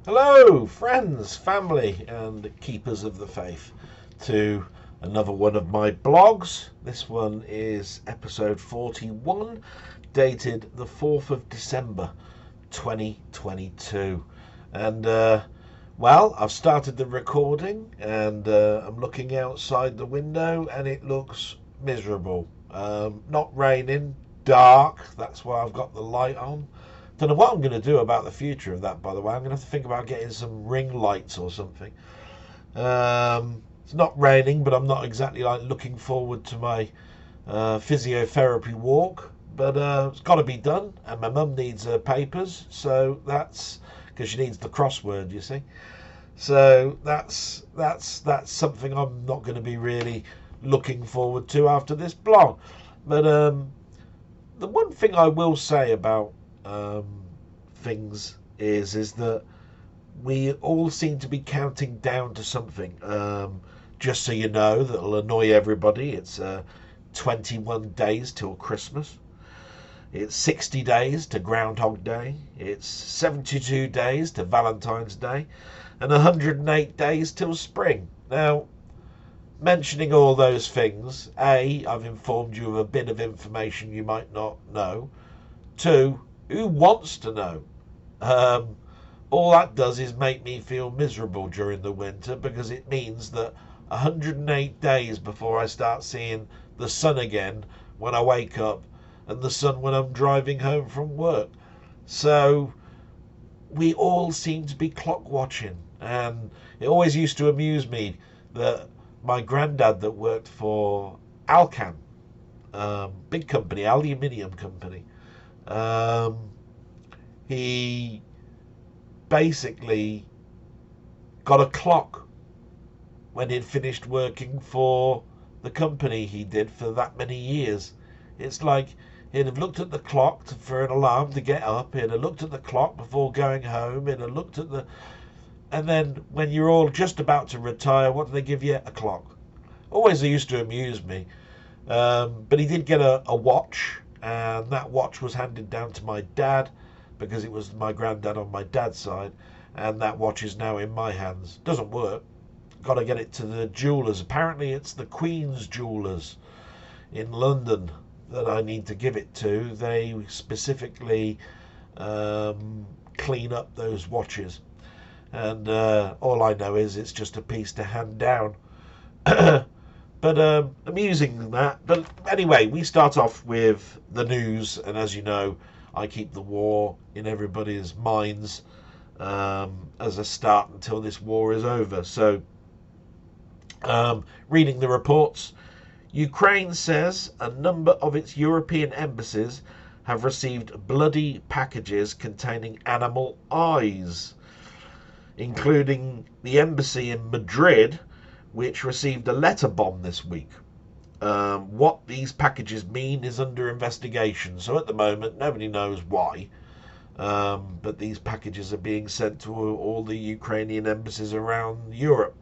Hello, friends, family, and keepers of the faith, to another one of my blogs. This one is episode 41, dated the 4th of December 2022. And, I've started the recording and I'm looking outside the window and it looks miserable. Not raining, dark, that's why I've got the light on. Don't know what I'm going to do about the future of that, by the way. I'm going to have to think about getting some ring lights or something. It's not raining, but I'm not exactly like looking forward to my physiotherapy walk. But it's got to be done, and my mum needs her papers, so that's because she needs the crossword, you see. So that's something I'm not going to be really looking forward to after this blog. But the one thing I will say about things is that we all seem to be counting down to something. Just so you know, that'll annoy everybody. It's 21 days till Christmas. It's 60 days to Groundhog Day. It's 72 days to Valentine's Day, and 108 days till spring. Now, mentioning all those things, A, I've informed you of a bit of information you might not know. Two, who wants to know? All that does is make me feel miserable during the winter, because it means that 108 days before I start seeing the sun again when I wake up, and the sun when I'm driving home from work. So we all seem to be clock watching, and it always used to amuse me that my granddad that worked for Alcan, big company, aluminium company, he basically got a clock when he'd finished working for the company he did for that many years. It's like he'd have looked at the clock for an alarm to get up, he'd have looked at the clock before going home, he'd have looked at the... And then when you're all just about to retire, what do they give you? A clock. Always used to amuse me. But he did get a watch, and that watch was handed down to my dad, because it was my granddad on my dad's side, and that watch is now in my hands. Doesn't work. Got to get it to the jewellers. Apparently it's the Queen's Jewellers in London that I need to give it to. They specifically clean up those watches, and all I know is it's just a piece to hand down. But amusing that. But anyway, we start off with the news, and as you know, I keep the war in everybody's minds as a start until this war is over. So, reading the reports, Ukraine says a number of its European embassies have received bloody packages containing animal eyes, including the embassy in Madrid, which received a letter bomb this week. What these packages mean is under investigation, so at the moment nobody knows why, but these packages are being sent to all the Ukrainian embassies around Europe.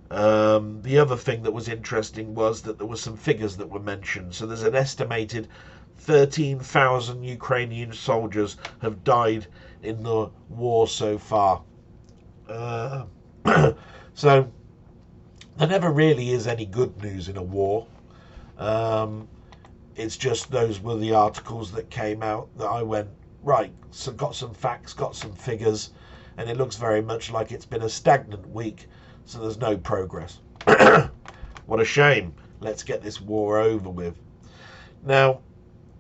The other thing that was interesting was that there were some figures that were mentioned. So there's an estimated 13,000 Ukrainian soldiers have died in the war so far. So there never really is any good news in a war. It's just those were the articles that came out that I went, right, so got some facts, got some figures, and it looks very much like it's been a stagnant week, so there's no progress. What a shame. Let's get this war over with. Now,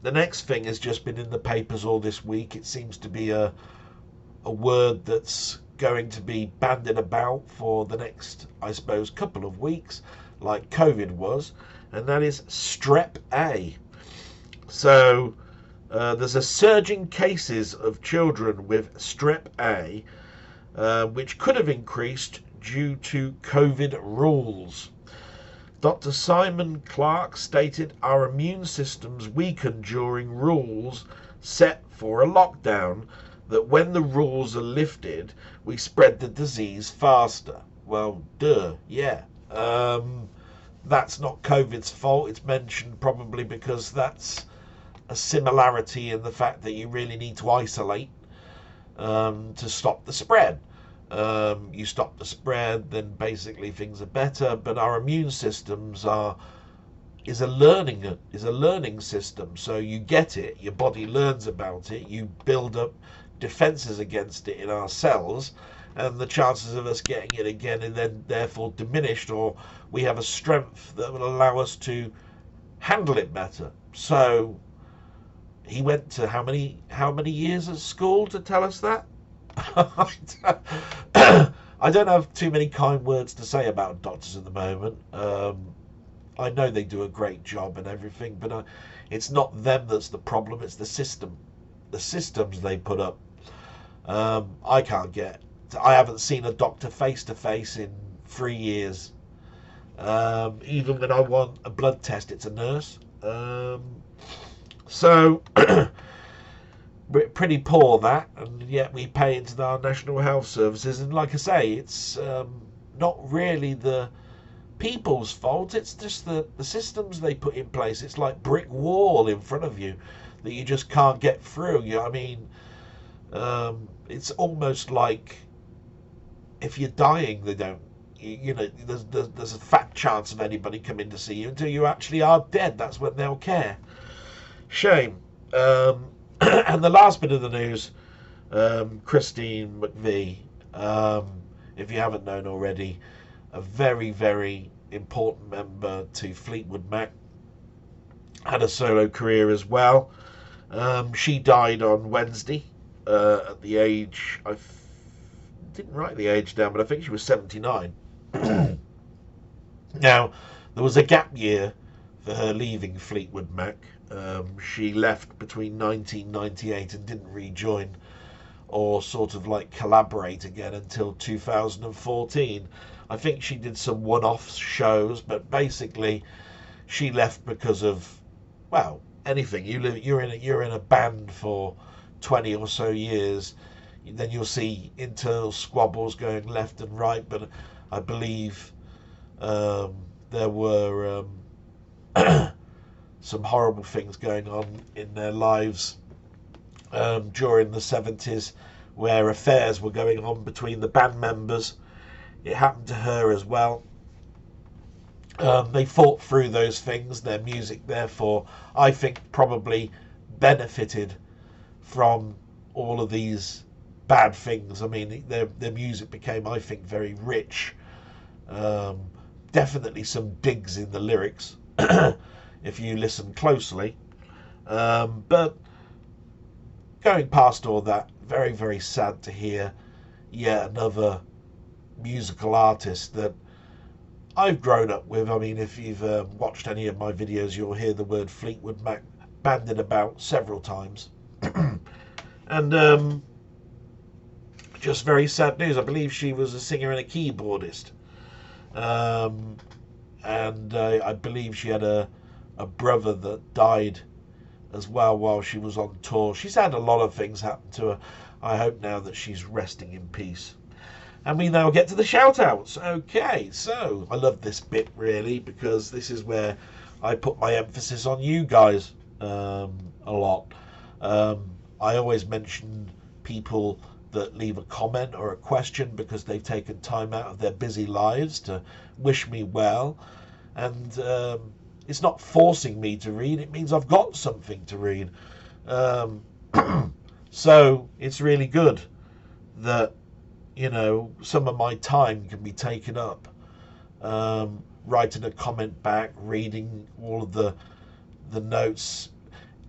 the next thing has just been in the papers all this week. It seems to be a word that's going to be bandied about for the next, I suppose, couple of weeks, like COVID was, and that is strep A. So there's a surge in cases of children with strep A, which could have increased due to COVID rules. Dr. Simon Clark stated our immune systems weaken during rules set for a lockdown, that when the rules are lifted, we spread the disease faster. Well, duh, yeah. That's not COVID's fault. It's mentioned probably because that's a similarity in the fact that you really need to isolate. to stop the spread. You stop the spread, then basically things are better. But our immune systems is a learning system. So you get it, your body learns about it, you build up defenses against it in our cells, and the chances of us getting it again are then therefore diminished, or we have a strength that will allow us to handle it better. So he went to how many years at school to tell us that? I don't have too many kind words to say about doctors at the moment. I know they do a great job and everything, but it's not them that's the problem, it's the systems they put up. I haven't seen a doctor face to face in 3 years. Even when I want a blood test, it's a nurse. So pretty poor that, and yet we pay into our national health services. And like I say, it's not really the people's fault, it's just the systems they put in place. It's like brick wall in front of you that you just can't get through. You know what I mean? It's almost like if you're dying, they don't, you know, there's a fat chance of anybody coming to see you until you actually are dead. That's when they'll care. Shame. And the last bit of the news, Christine McVie, if you haven't known already, a very, very important member to Fleetwood Mac, had a solo career as well. She died on Wednesday at the age, I didn't write the age down, but I think she was 79. Now, there was a gap year for her leaving Fleetwood Mac. She left between 1998 and didn't rejoin or sort of like collaborate again until 2014. I think she did some one-off shows, but basically she left because of, well, anything. You're in a band for 20 or so years, then you'll see internal squabbles going left and right. But I believe there were some horrible things going on in their lives during the 70s, where affairs were going on between the band members. It happened to her as well. They fought through those things. Their music, therefore, I think probably benefited from all of these bad things. I mean, their music became, I think, very rich. Definitely some digs in the lyrics, if you listen closely. But going past all that, very, very sad to hear yet another musical artist that I've grown up with. I mean, if you've watched any of my videos, you'll hear the word Fleetwood Mac bandied about several times. And just very sad news. I believe she was a singer and a keyboardist. And I believe she had a brother that died as well while she was on tour. She's had a lot of things happen to her. I hope now that she's resting in peace. And we now get to the shout outs. Okay, so I love this bit really, because this is where I put my emphasis on you guys a lot. I always mention people that leave a comment or a question because they've taken time out of their busy lives to wish me well. And it's not forcing me to read, it means I've got something to read. So it's really good that, you know, some of my time can be taken up writing a comment back, reading all of the the notes.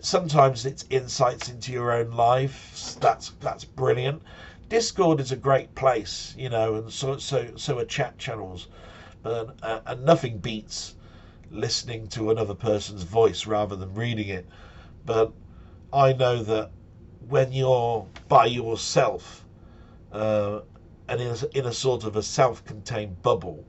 Sometimes it's insights into your own life. That's brilliant. Discord is a great place, you know, and so are chat channels. And nothing beats listening to another person's voice rather than reading it. But I know that when you're by yourself and in a sort of a self-contained bubble,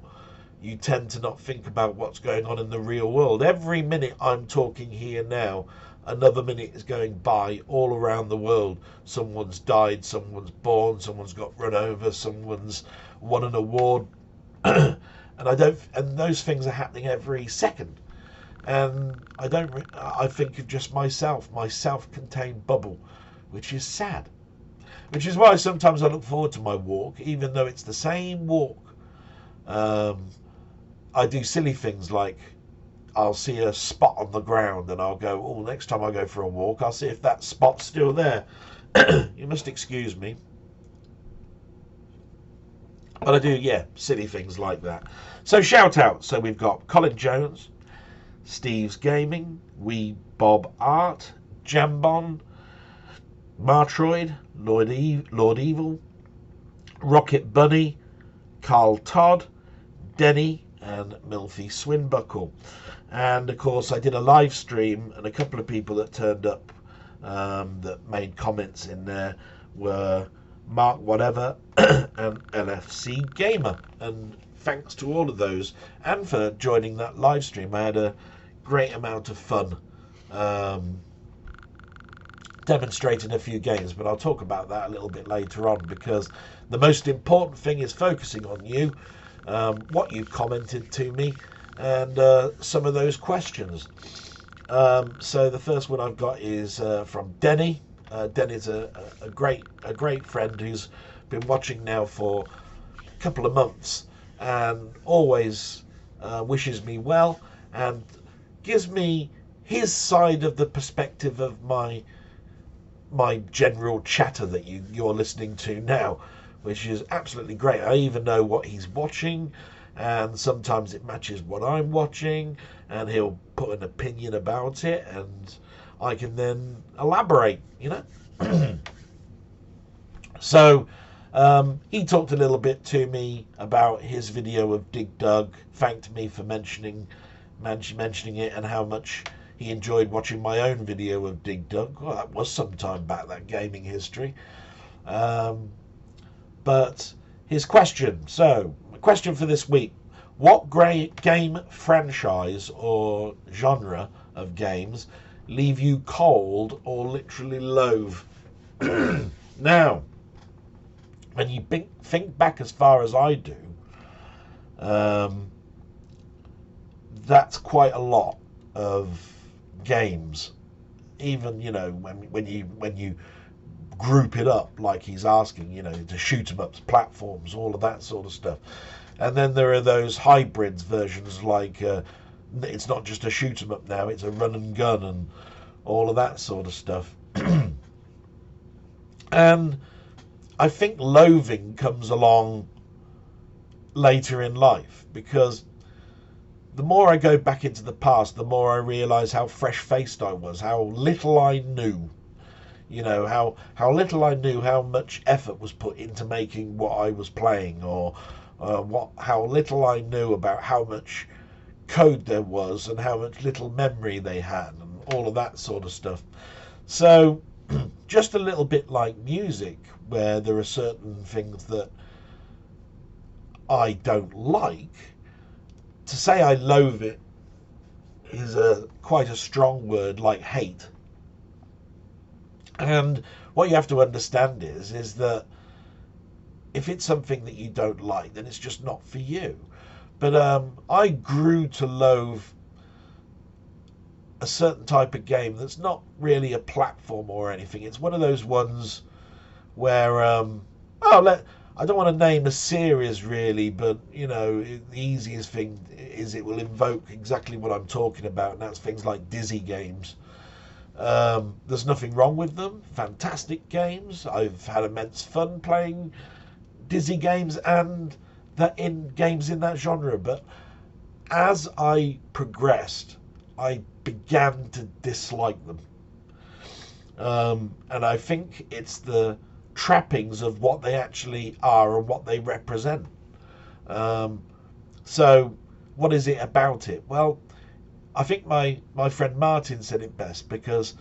you tend to not think about what's going on in the real world. Every minute I'm talking here now, another minute is going by all around the world. Someone's died, someone's born, someone's got run over, someone's won an award. And those things are happening every second. And I think of just myself, my self-contained bubble, which is sad. which is why sometimes I look forward to my walk, even though it's the same walk. I do silly things like I'll see a spot on the ground and I'll go, oh, next time I go for a walk, I'll see if that spot's still there. You must excuse me. But I do, yeah, silly things like that. So shout out. So we've got Colin Jones, Steve's Gaming, Wee Bob Art, Jambon, Martroid, Lord Evil, Rocket Bunny, Carl Todd, Denny, and Milthy Swinbuckle. And of course I did a live stream, and a couple of people that turned up that made comments in there were Mark Whatever and LFC Gamer, and thanks to all of those and for joining that live stream. I had a great amount of fun demonstrating a few games, but I'll talk about that a little bit later on, because the most important thing is focusing on you, what you've commented to me, and some of those questions. So the first one I've got is from Denny. Denny's a great friend who's been watching now for a couple of months and always wishes me well and gives me his side of the perspective of my general chatter that you're listening to now, which is absolutely great. I even know what he's watching, and sometimes it matches what I'm watching, and he'll put an opinion about it, and I can then elaborate, you know. So he talked a little bit to me about his video of Dig Dug, thanked me for mentioning it, and how much he enjoyed watching my own video of Dig Dug. Well, that was some time back, that gaming history. But his question, so question for this week: what great game franchise or genre of games leave you cold or literally loathe? Now, when you think back as far as I do, that's quite a lot of games. Even, you know, when you group it up like he's asking, you know, to shoot 'em ups, platforms, all of that sort of stuff. And then there are those hybrids versions, like it's not just a shoot 'em up now, it's a run and gun and all of that sort of stuff. And I think loathing comes along later in life, because the more I go back into the past, the more I realise how fresh-faced I was, how little I knew. You know, how little I knew how much effort was put into making what I was playing, or how little I knew about how much code there was and how much little memory they had and all of that sort of stuff. So just a little bit like music, where there are certain things that I don't like. To say I loathe it is quite a strong word, like hate. And what you have to understand is that if it's something that you don't like, then it's just not for you. But I grew to loathe a certain type of game that's not really a platform or anything. It's one of those ones where I don't want to name a series really, but you know, the easiest thing is it will invoke exactly what I'm talking about, and that's things like Dizzy games. There's nothing wrong with them. Fantastic games. I've had immense fun playing Dizzy games and games in that genre. But as I progressed, I began to dislike them. And I think it's the trappings of what they actually are and what they represent. So what is it about it? Well, I think my friend Martin said it best, because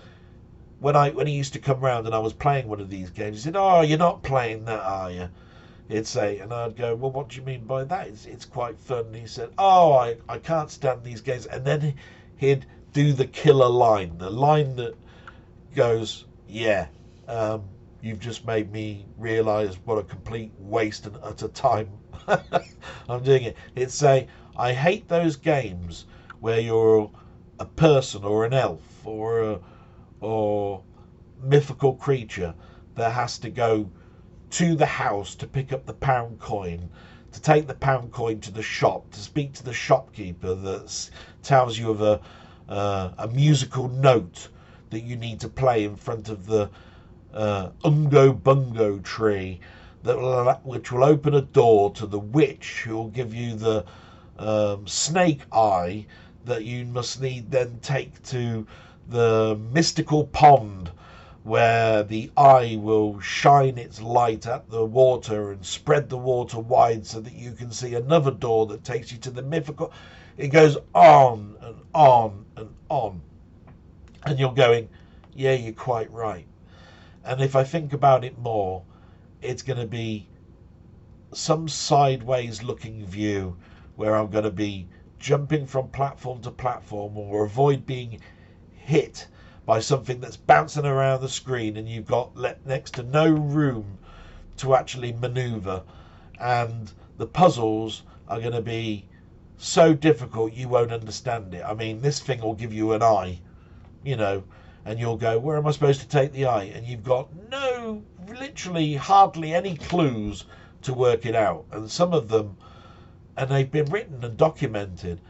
when he used to come round and I was playing one of these games, he said, "Oh, you're not playing that, are you?" He'd say, and I'd go, "Well, what do you mean by that? It's quite fun." And he said, "Oh, I can't stand these games." And then he'd do the killer line, the line that goes, "Yeah, you've just made me realise what a complete waste and utter time I'm doing it." He'd say, "I hate those games where you're a person or an elf or mythical creature that has to go to the house to pick up the pound coin, to take the pound coin to the shop, to speak to the shopkeeper that tells you of a musical note that you need to play in front of the Ungo Bungo tree, which will open a door to the witch who will give you the snake eye that you must need then take to the mystical pond where the eye will shine its light at the water and spread the water wide so that you can see another door that takes you to the mythical. It goes on and on and on. And you're going, yeah, you're quite right. And if I think about it more, it's going to be some sideways looking view where I'm going to be jumping from platform to platform or avoid being hit by something that's bouncing around the screen and you've got next to no room to actually maneuver, and the puzzles are going to be so difficult you won't understand it. I mean, this thing will give you an eye, you know, and you'll go, where am I supposed to take the eye? And you've got no, literally hardly any clues to work it out. And some of them, and they've been written and documented,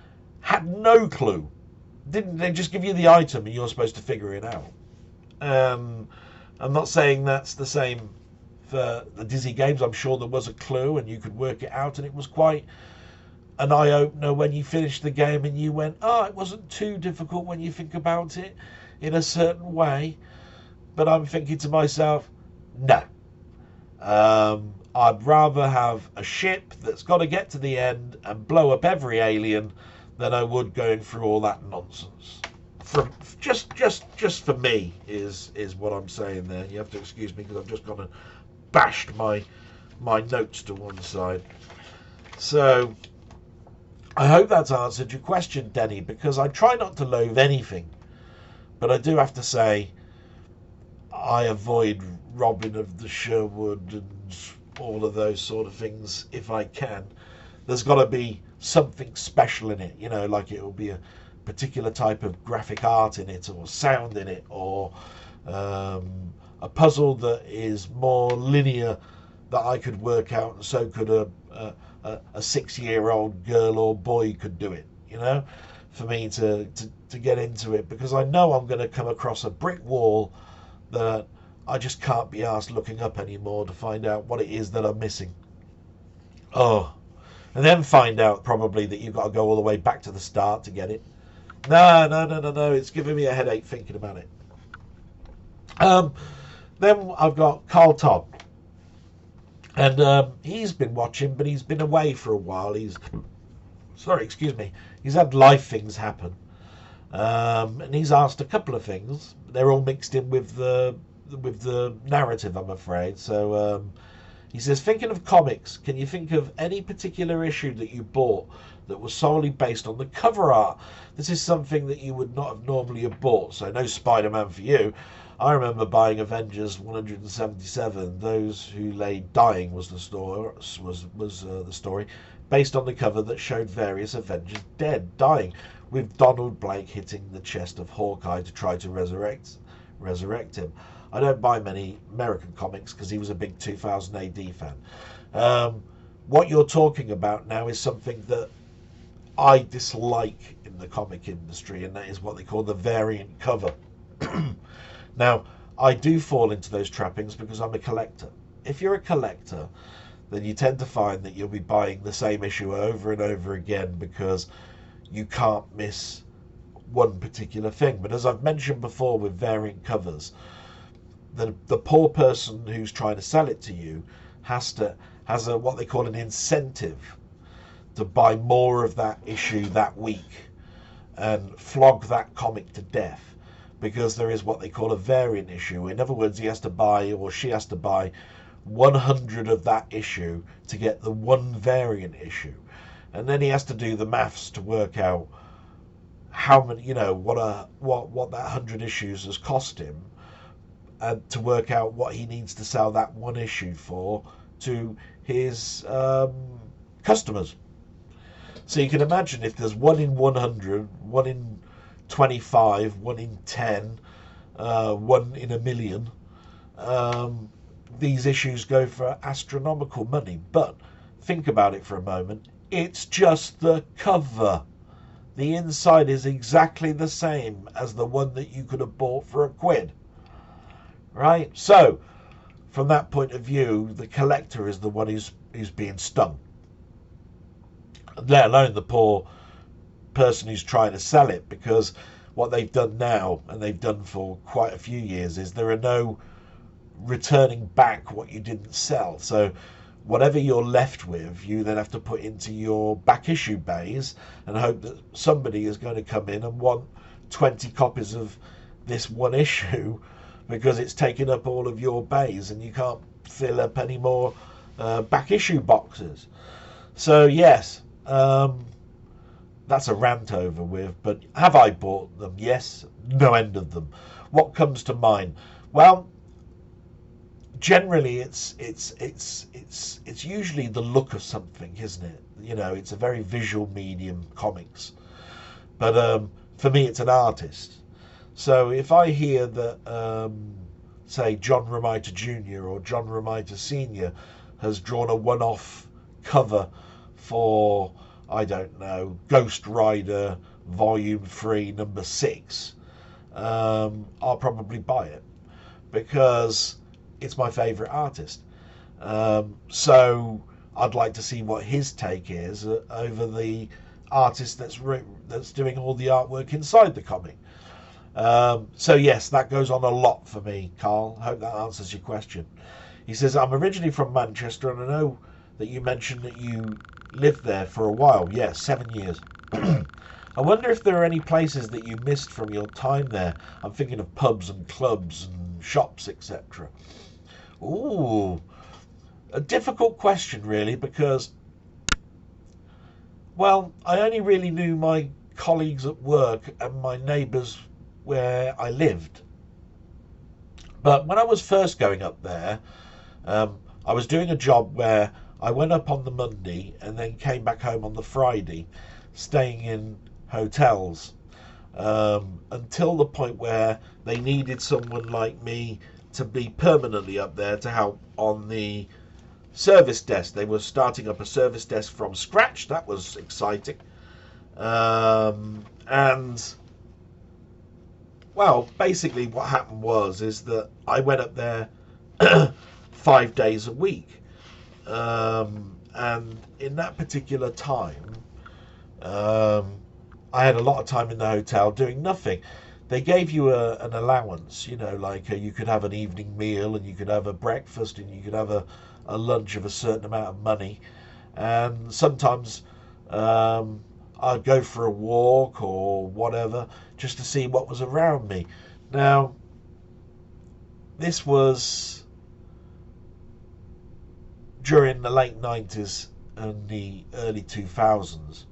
had no clue. Didn't they just give you the item and you're supposed to figure it out? I'm not saying that's the same for the Dizzy games. I'm sure there was a clue and you could work it out, and it was quite an eye-opener when you finished the game and you went, oh, it wasn't too difficult when you think about it in a certain way. But I'm thinking to myself, no. I'd rather have a ship that's got to get to the end and blow up every alien than I would going through all that nonsense. From just for me is what I'm saying there. You have to excuse me because I've just gone and bashed my notes to one side. So I hope that's answered your question, Denny, because I try not to loathe anything, but I do have to say I avoid Robin of the Sherwood and all of those sort of things if I can. There's got to be something special in it, you know, like it will be a particular type of graphic art in it or sound in it, or a puzzle that is more linear that I could work out, and so could a 6-year-old girl or boy could do it, you know, for me to get into it, because I know I'm going to come across a brick wall that I just can't be asked looking up anymore to find out what it is that I'm missing. Oh, and then find out probably that you've got to go all the way back to the start to get it. No, it's giving me a headache thinking about it. Then I've got Carl Todd, and he's been watching, but he's been away for a while. He's had life things happen, and he's asked a couple of things. They're all mixed in with the narrative, I'm afraid. So he says, thinking of comics, can you think of any particular issue that you bought that was solely based on the cover art? This is something that you would not have normally have bought. So no Spider-Man for you. I remember buying Avengers 177. Those Who Lay Dying was the story. The story based on the cover that showed various Avengers dying, with Donald Blake hitting the chest of Hawkeye to try to resurrect him. I don't buy many American comics because he was a big 2000 AD fan. What you're talking about now is something that I dislike in the comic industry, and that is what they call the variant cover. Now, I do fall into those trappings because I'm a collector. If you're a collector, then you tend to find that you'll be buying the same issue over and over again because you can't miss one particular thing. But as I've mentioned before with variant covers, the poor person who's trying to sell it to you has what they call an incentive to buy more of that issue that week and flog that comic to death, because there is what they call a variant issue. In other words, he has to buy, or she has to buy, 100 of that issue to get the one variant issue, and then he has to do the maths to work out how many, you know, what that 100 issues has cost him, and to work out what he needs to sell that one issue for to his customers. So you can imagine if there's 1 in 100, 1 in 25, 1 in 10, 1 in a million, these issues go for astronomical money. But think about it for a moment. It's just the cover. The inside is exactly the same as the one that you could have bought for £1. Right? So, from that point of view, the collector is the one who's being stung. Let alone the poor person who's trying to sell it, because what they've done now, and they've done for quite a few years, is there are no returning back what you didn't sell. So whatever you're left with, you then have to put into your back issue bays and hope that somebody is going to come in and want 20 copies of this one issue, because it's taken up all of your bays and you can't fill up any more back issue boxes. So yes, that's a rant over with. But have I bought them? Yes, no end of them. What comes to mind? Well, generally it's usually the look of something, isn't it? You know, it's a very visual medium, comics. But for me, it's an artist. So if I hear that, say, John Romita Jr. or John Romita Sr. has drawn a one-off cover for, I don't know, Ghost Rider Volume 3, number 6, I'll probably buy it, because it's my favourite artist. So I'd like to see what his take is over the artist that's doing all the artwork inside the comic. So yes, that goes on a lot for me, Carl. Hope that answers your question. He says, I'm originally from Manchester, and I know that you mentioned that you lived there for a while. Yes, 7 years. I wonder if there are any places that you missed from your time there. I'm thinking of pubs and clubs and shops, etc. Ooh, a difficult question, really, because, well, I only really knew my colleagues at work and my neighbours where I lived. But when I was first going up there, I was doing a job where I went up on the Monday and then came back home on the Friday, staying in hotels, until the point where they needed someone like me to be permanently up there to help on the service desk. They were starting up a service desk from scratch. That was exciting. And well, basically what happened is that I went up there 5 days a week. And in that particular time, I had a lot of time in the hotel doing nothing. They gave you an allowance, you know, like you could have an evening meal, and you could have a breakfast, and you could have a lunch of a certain amount of money. And sometimes I'd go for a walk or whatever, just to see what was around me. Now, this was during the late 90s and the early 2000s.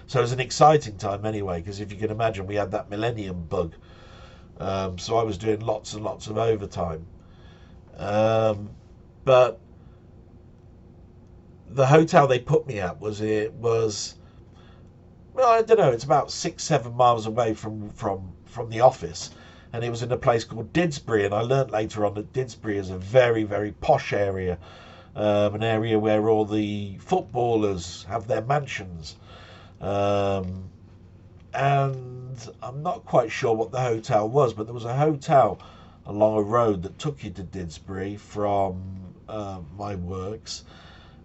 So it was an exciting time anyway, because if you can imagine, we had that millennium bug. So I was doing lots and lots of overtime. But the hotel they put me at was, well, I don't know, it's about 6-7 miles away from the office. And it was in a place called Didsbury. And I learnt later on that Didsbury is a very, very posh area. An area where all the footballers have their mansions. And I'm not quite sure what the hotel was, but there was a hotel along a road that took you to Didsbury from my works.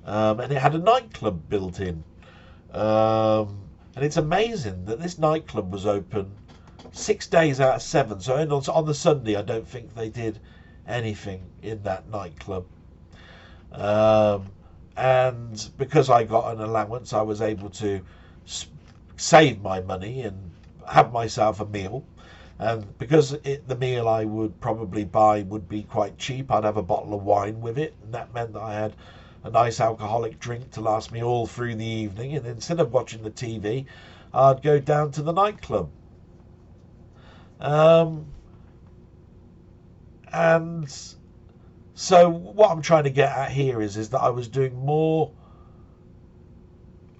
And it had a nightclub built in. And it's amazing that this nightclub was open 6 days out of 7. So on the Sunday, I don't think they did anything in that nightclub. And because I got an allowance, I was able to save my money and have myself a meal. And because the meal I would probably buy would be quite cheap, I'd have a bottle of wine with it, and that meant that I had a nice alcoholic drink to last me all through the evening. And instead of watching the TV, I'd go down to the nightclub. And so what I'm trying to get at here is that I was doing more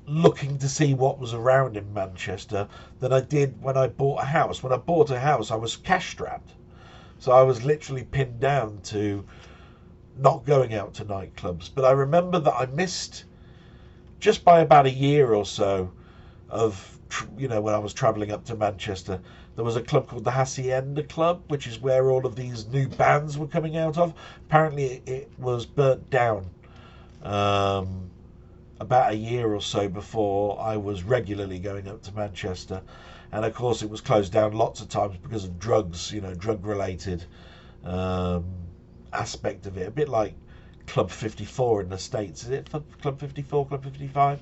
looking to see what was around in Manchester than I did when I bought a house. When I bought a house, I was cash strapped. So I was literally pinned down to not going out to nightclubs. But I remember that I missed, just by about a year or so of, when I was travelling up to Manchester, there was a club called the Hacienda Club, which is where all of these new bands were coming out of. Apparently it was burnt down about a year or so before I was regularly going up to Manchester. And of course it was closed down lots of times because of drugs, drug related aspect of it. A bit like Club 54 in the States. Is it Club 54, Club 55?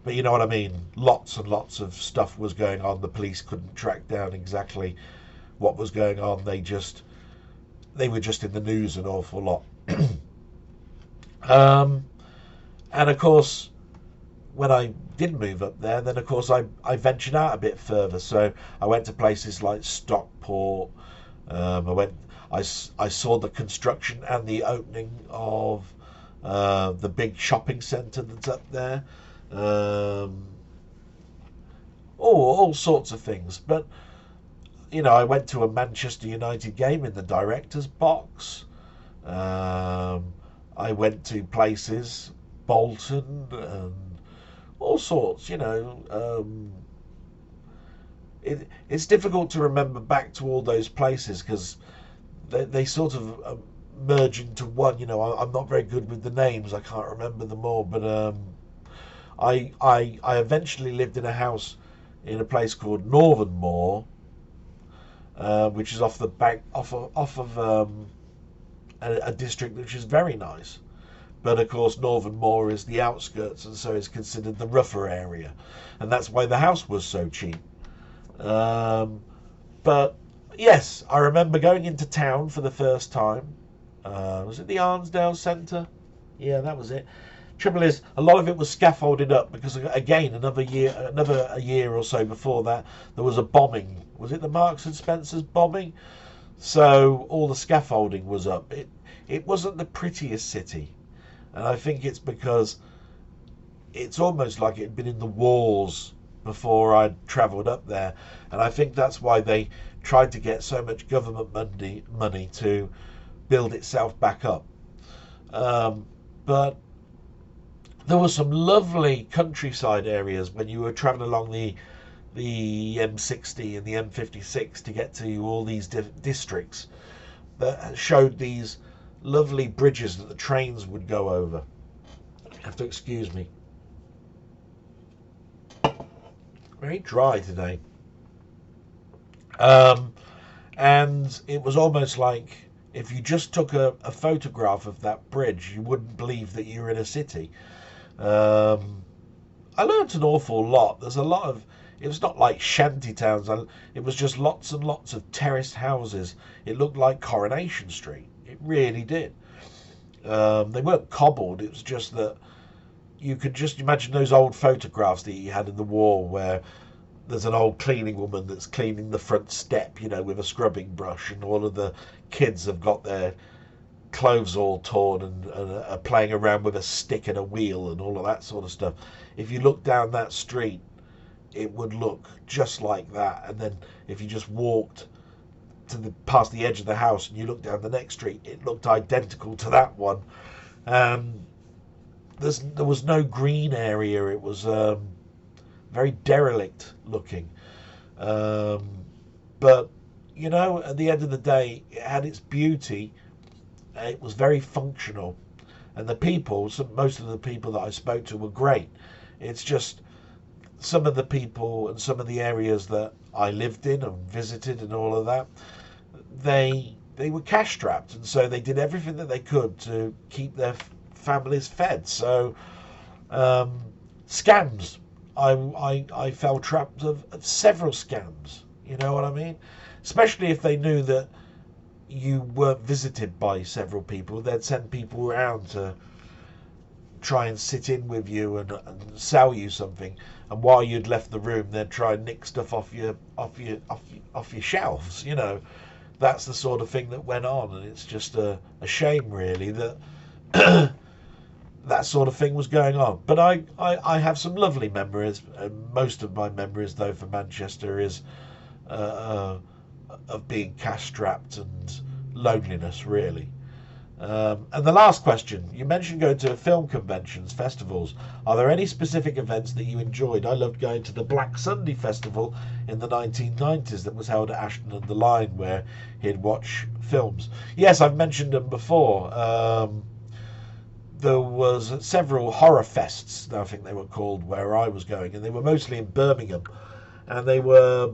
But you know what I mean. Lots and lots of stuff was going on. The police couldn't track down exactly what was going on. They were just in the news an awful lot. And of course, when I did move up there, then of course I ventured out a bit further. So I went to places like Stockport. I saw the construction and the opening of the big shopping centre that's up there. All sorts of things. But I went to a Manchester United game in the director's box. I went to places, Bolton and all sorts. It's difficult to remember back to all those places because they sort of merge into one. I'm not very good with the names. I can't remember them all. But I eventually lived in a house in a place called Northernmoor, which is off the bank, off of a district which is very nice. But of course Northernmoor is the outskirts, and so it's considered the rougher area, and that's why the house was so cheap. But yes, I remember going into town for the first time. Was it the Arnsdale Centre? Yeah, that was it. Trouble is, a lot of it was scaffolded up because, again, another year or so before that, there was a bombing. Was it the Marks and Spencer's bombing? So all the scaffolding was up. It wasn't the prettiest city, and I think it's because it's almost like it had been in the wars before I'd travelled up there, and I think that's why they tried to get so much government money to build itself back up. But there were some lovely countryside areas when you were travelling along the M60 and the M56 to get to all these districts that showed these lovely bridges that the trains would go over. You have to excuse me. Very dry today. And it was almost like if you just took a photograph of that bridge, you wouldn't believe that you were in a city. I learnt an awful lot. There's a lot of... It was not like shanty towns. It was just lots and lots of terraced houses. It looked like Coronation Street. It really did. They weren't cobbled. It was just that you could just imagine those old photographs that you had in the war where there's an old cleaning woman that's cleaning the front step, with a scrubbing brush, and all of the kids have got their clothes all torn and are playing around with a stick and a wheel and all of that sort of stuff. If you look down that street, it would look just like that. And then if you just walked past the edge of the house and you looked down the next street, it looked identical to that one. There was no green area. It was very derelict looking. But at the end of the day, it had its beauty. It was very functional, and the people, most of the people that I spoke to were great. It's just some of the people and some of the areas that I lived in and visited and all of that, they were cash strapped, and so they did everything that they could to keep their families fed. So scams, I fell trapped of several scams. You know what I mean? Especially if they knew that you weren't visited by several people. They'd send people around to try and sit in with you and sell you something, and while you'd left the room, they'd try and nick stuff off your shelves. That's the sort of thing that went on, and it's just a shame, really, that that sort of thing was going on. But I have some lovely memories. Most of my memories, though, for Manchester is of being cash strapped and loneliness, really. And the last question, you mentioned going to film conventions, festivals. Are there any specific events that you enjoyed? I loved going to the Black Sunday Festival in the 1990s that was held at Ashton-under-Lyne, where he'd watch films. Yes, I've mentioned them before. There was several horror fests, I think they were called, where I was going, and they were mostly in Birmingham, and they were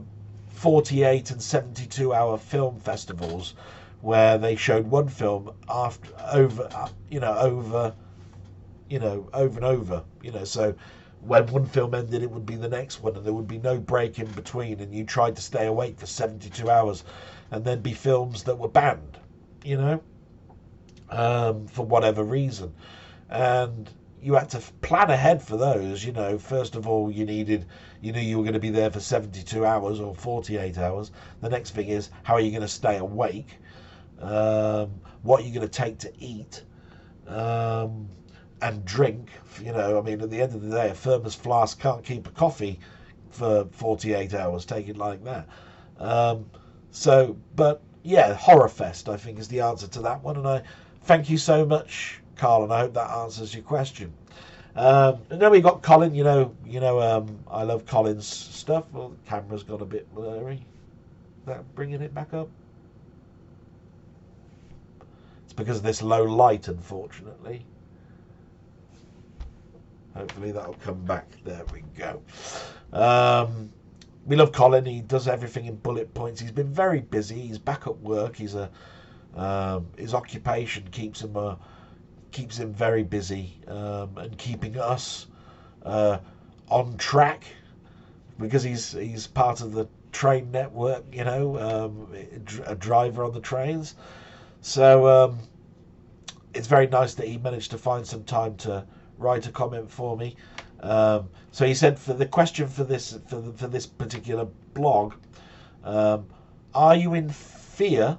48 and 72-hour film festivals where they showed one film over and over. So when one film ended, it would be the next one, and there would be no break in between, and you tried to stay awake for 72 hours, and then be films that were banned, for whatever reason. And you had to plan ahead for those. First of all, you knew you were going to be there for 72 hours or 48 hours. The next thing is, how are you going to stay awake? What are you going to take to eat and drink? At the end of the day, a thermos flask can't keep a coffee for 48 hours. Take it like that. But yeah, Horror Fest, I think, is the answer to that one. And I thank you so much, Carl, and I hope that answers your question. And then we got Colin. I love Colin's stuff. Well, the camera's got a bit blurry. Is that bringing it back up? It's because of this low light, unfortunately. Hopefully that'll come back. There we go. We love Colin. He does everything in bullet points. He's been very busy. He's back at work. His occupation keeps him very busy, and keeping us on track, because he's part of the train network. A driver on the trains. So it's very nice that he managed to find some time to write a comment for me. So he said, for the question for this particular blog, are you in fear,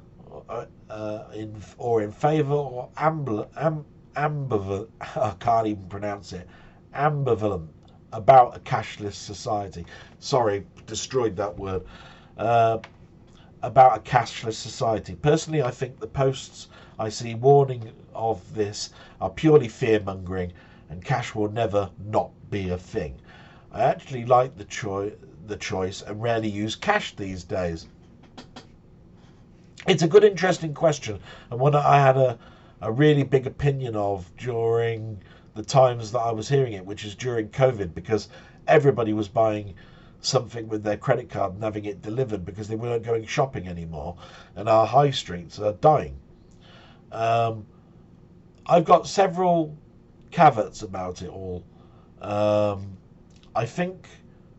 in favour, or ambivalent? I can't even pronounce it. Ambivalent about a cashless society. Sorry, destroyed that word. About a cashless society. Personally, I think the posts I see warning of this are purely fear-mongering, and cash will never not be a thing. I actually like the choice and rarely use cash these days. It's a good, interesting question, and one that I had a really big opinion of during the times that I was hearing it, which is during COVID, because everybody was buying something with their credit card and having it delivered because they weren't going shopping anymore, and our high streets are dying. I've got several caveats about it all. I think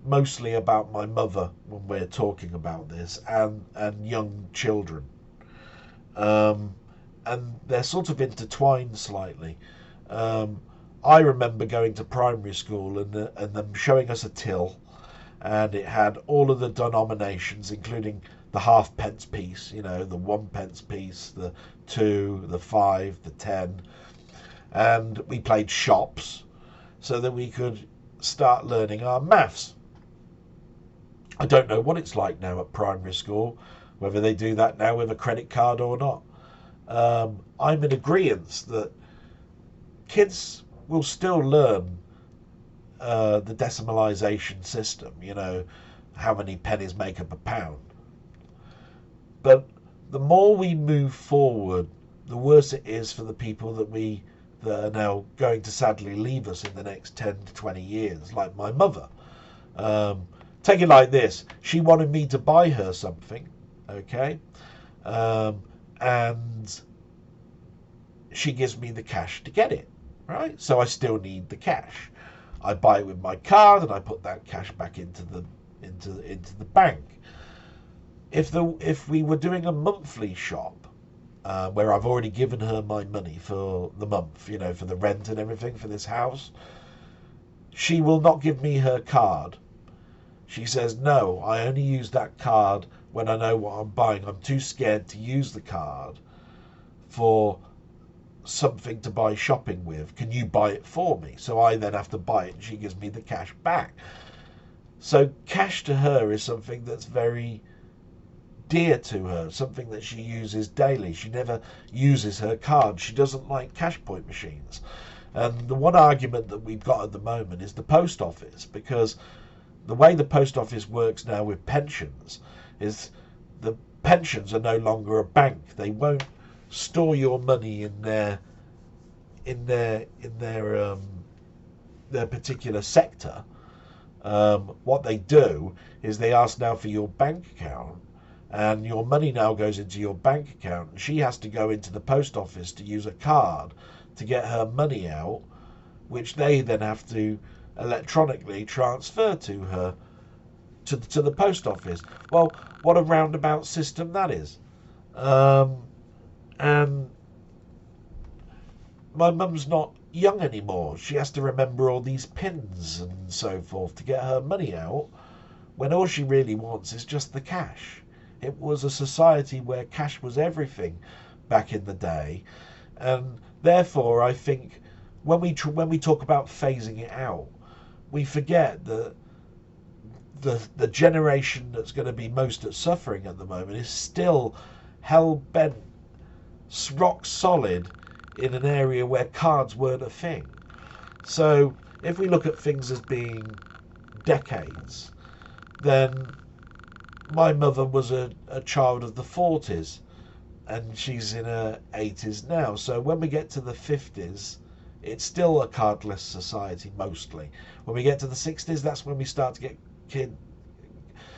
mostly about my mother when we're talking about this, and young children. And they're sort of intertwined slightly. I remember going to primary school and them showing us a till, and it had all of the denominations, including the halfpence piece, the 1 pence piece, the 2, the 5, the 10, and we played shops so that we could start learning our maths. I don't know what it's like now at primary school, whether they do that now with a credit card or not. I'm in agreement that kids will still learn the decimalisation system, how many pennies make up a pound. But the more we move forward, the worse it is for the people that are now going to sadly leave us in the next 10 to 20 years, like my mother. Take it like this. She wanted me to buy her something, okay? And she gives me the cash to get it, right? So I still need the cash. I buy it with my card and I put that cash back into the bank. If we were doing a monthly shop, where I've already given her my money for the month, for the rent and everything for this house, she will not give me her card. She says, no, I only use that card when I know what I'm buying. I'm too scared to use the card for something to buy shopping with. Can you buy it for me? So I then have to buy it and she gives me the cash back. So cash to her is something that's very dear to her, something that she uses daily. She never uses her card. She doesn't like cash point machines. And the one argument that we've got at the moment is the post office, because the way the post office works now with pensions is the pensions are no longer a bank. They won't store your money in their particular sector. What they do is they ask now for your bank account, and your money now goes into your bank account. She has to go into the post office to use a card to get her money out, which they then have to electronically transfer to her to the post office. Well, what a roundabout system that is. And my mum's not young anymore. She has to remember all these pins and so forth to get her money out, when all she really wants is just the cash. It was a society where cash was everything back in the day, and therefore I think when we talk about phasing it out, we forget that the generation that's going to be most at suffering at the moment is still hell-bent, rock solid in an area where cards weren't a thing. So if we look at things as being decades, then my mother was a child of the 40s, and she's in her 80s now. So when we get to the 50s, it's still a cardless society mostly. When we get to the 60s, that's when we start to get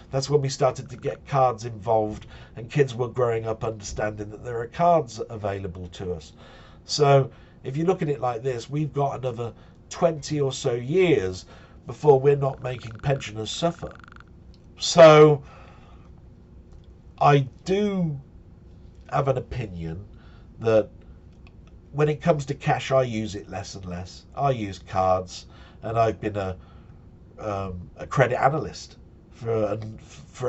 that's when we started to get cards involved, and kids were growing up understanding that there are cards available to us. So if you look at it like this, we've got another 20 or so years before we're not making pensioners suffer. So I do have an opinion that when it comes to cash, I use it less and less. I use cards, and I've been a credit analyst for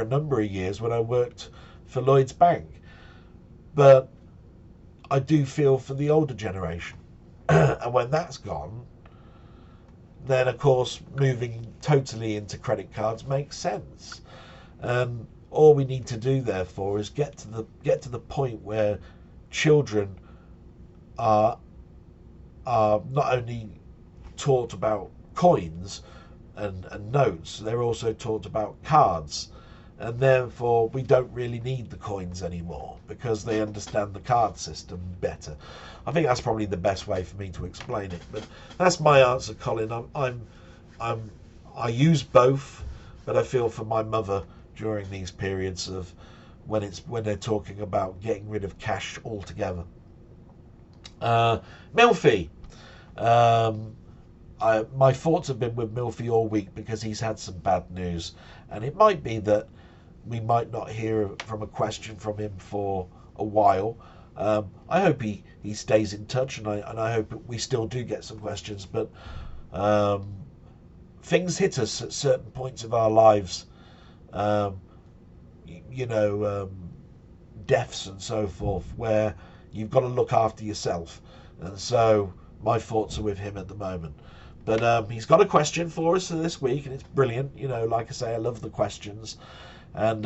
a number of years when I worked for Lloyd's Bank. But I do feel for the older generation. And when that's gone, then of course moving totally into credit cards makes sense. And all we need to do therefore is get to the point where children are not only taught about coins and notes, they're also taught about cards, and therefore we don't really need the coins anymore because they understand the card system better. I think that's probably the best way for me to explain it, but that's my answer, Colin. I use both, but I feel for my mother during these periods of when they're talking about getting rid of cash altogether. Milfy. My thoughts have been with Milfy all week because he's had some bad news, and it might be that we might not hear from a question from him for a while. I hope he stays in touch, and I hope we still do get some questions, but things hit us at certain points of our lives, deaths and so forth, where you've got to look after yourself, and so my thoughts are with him at the moment. But he's got a question for us this week, and it's brilliant. Like I say, I love the questions, and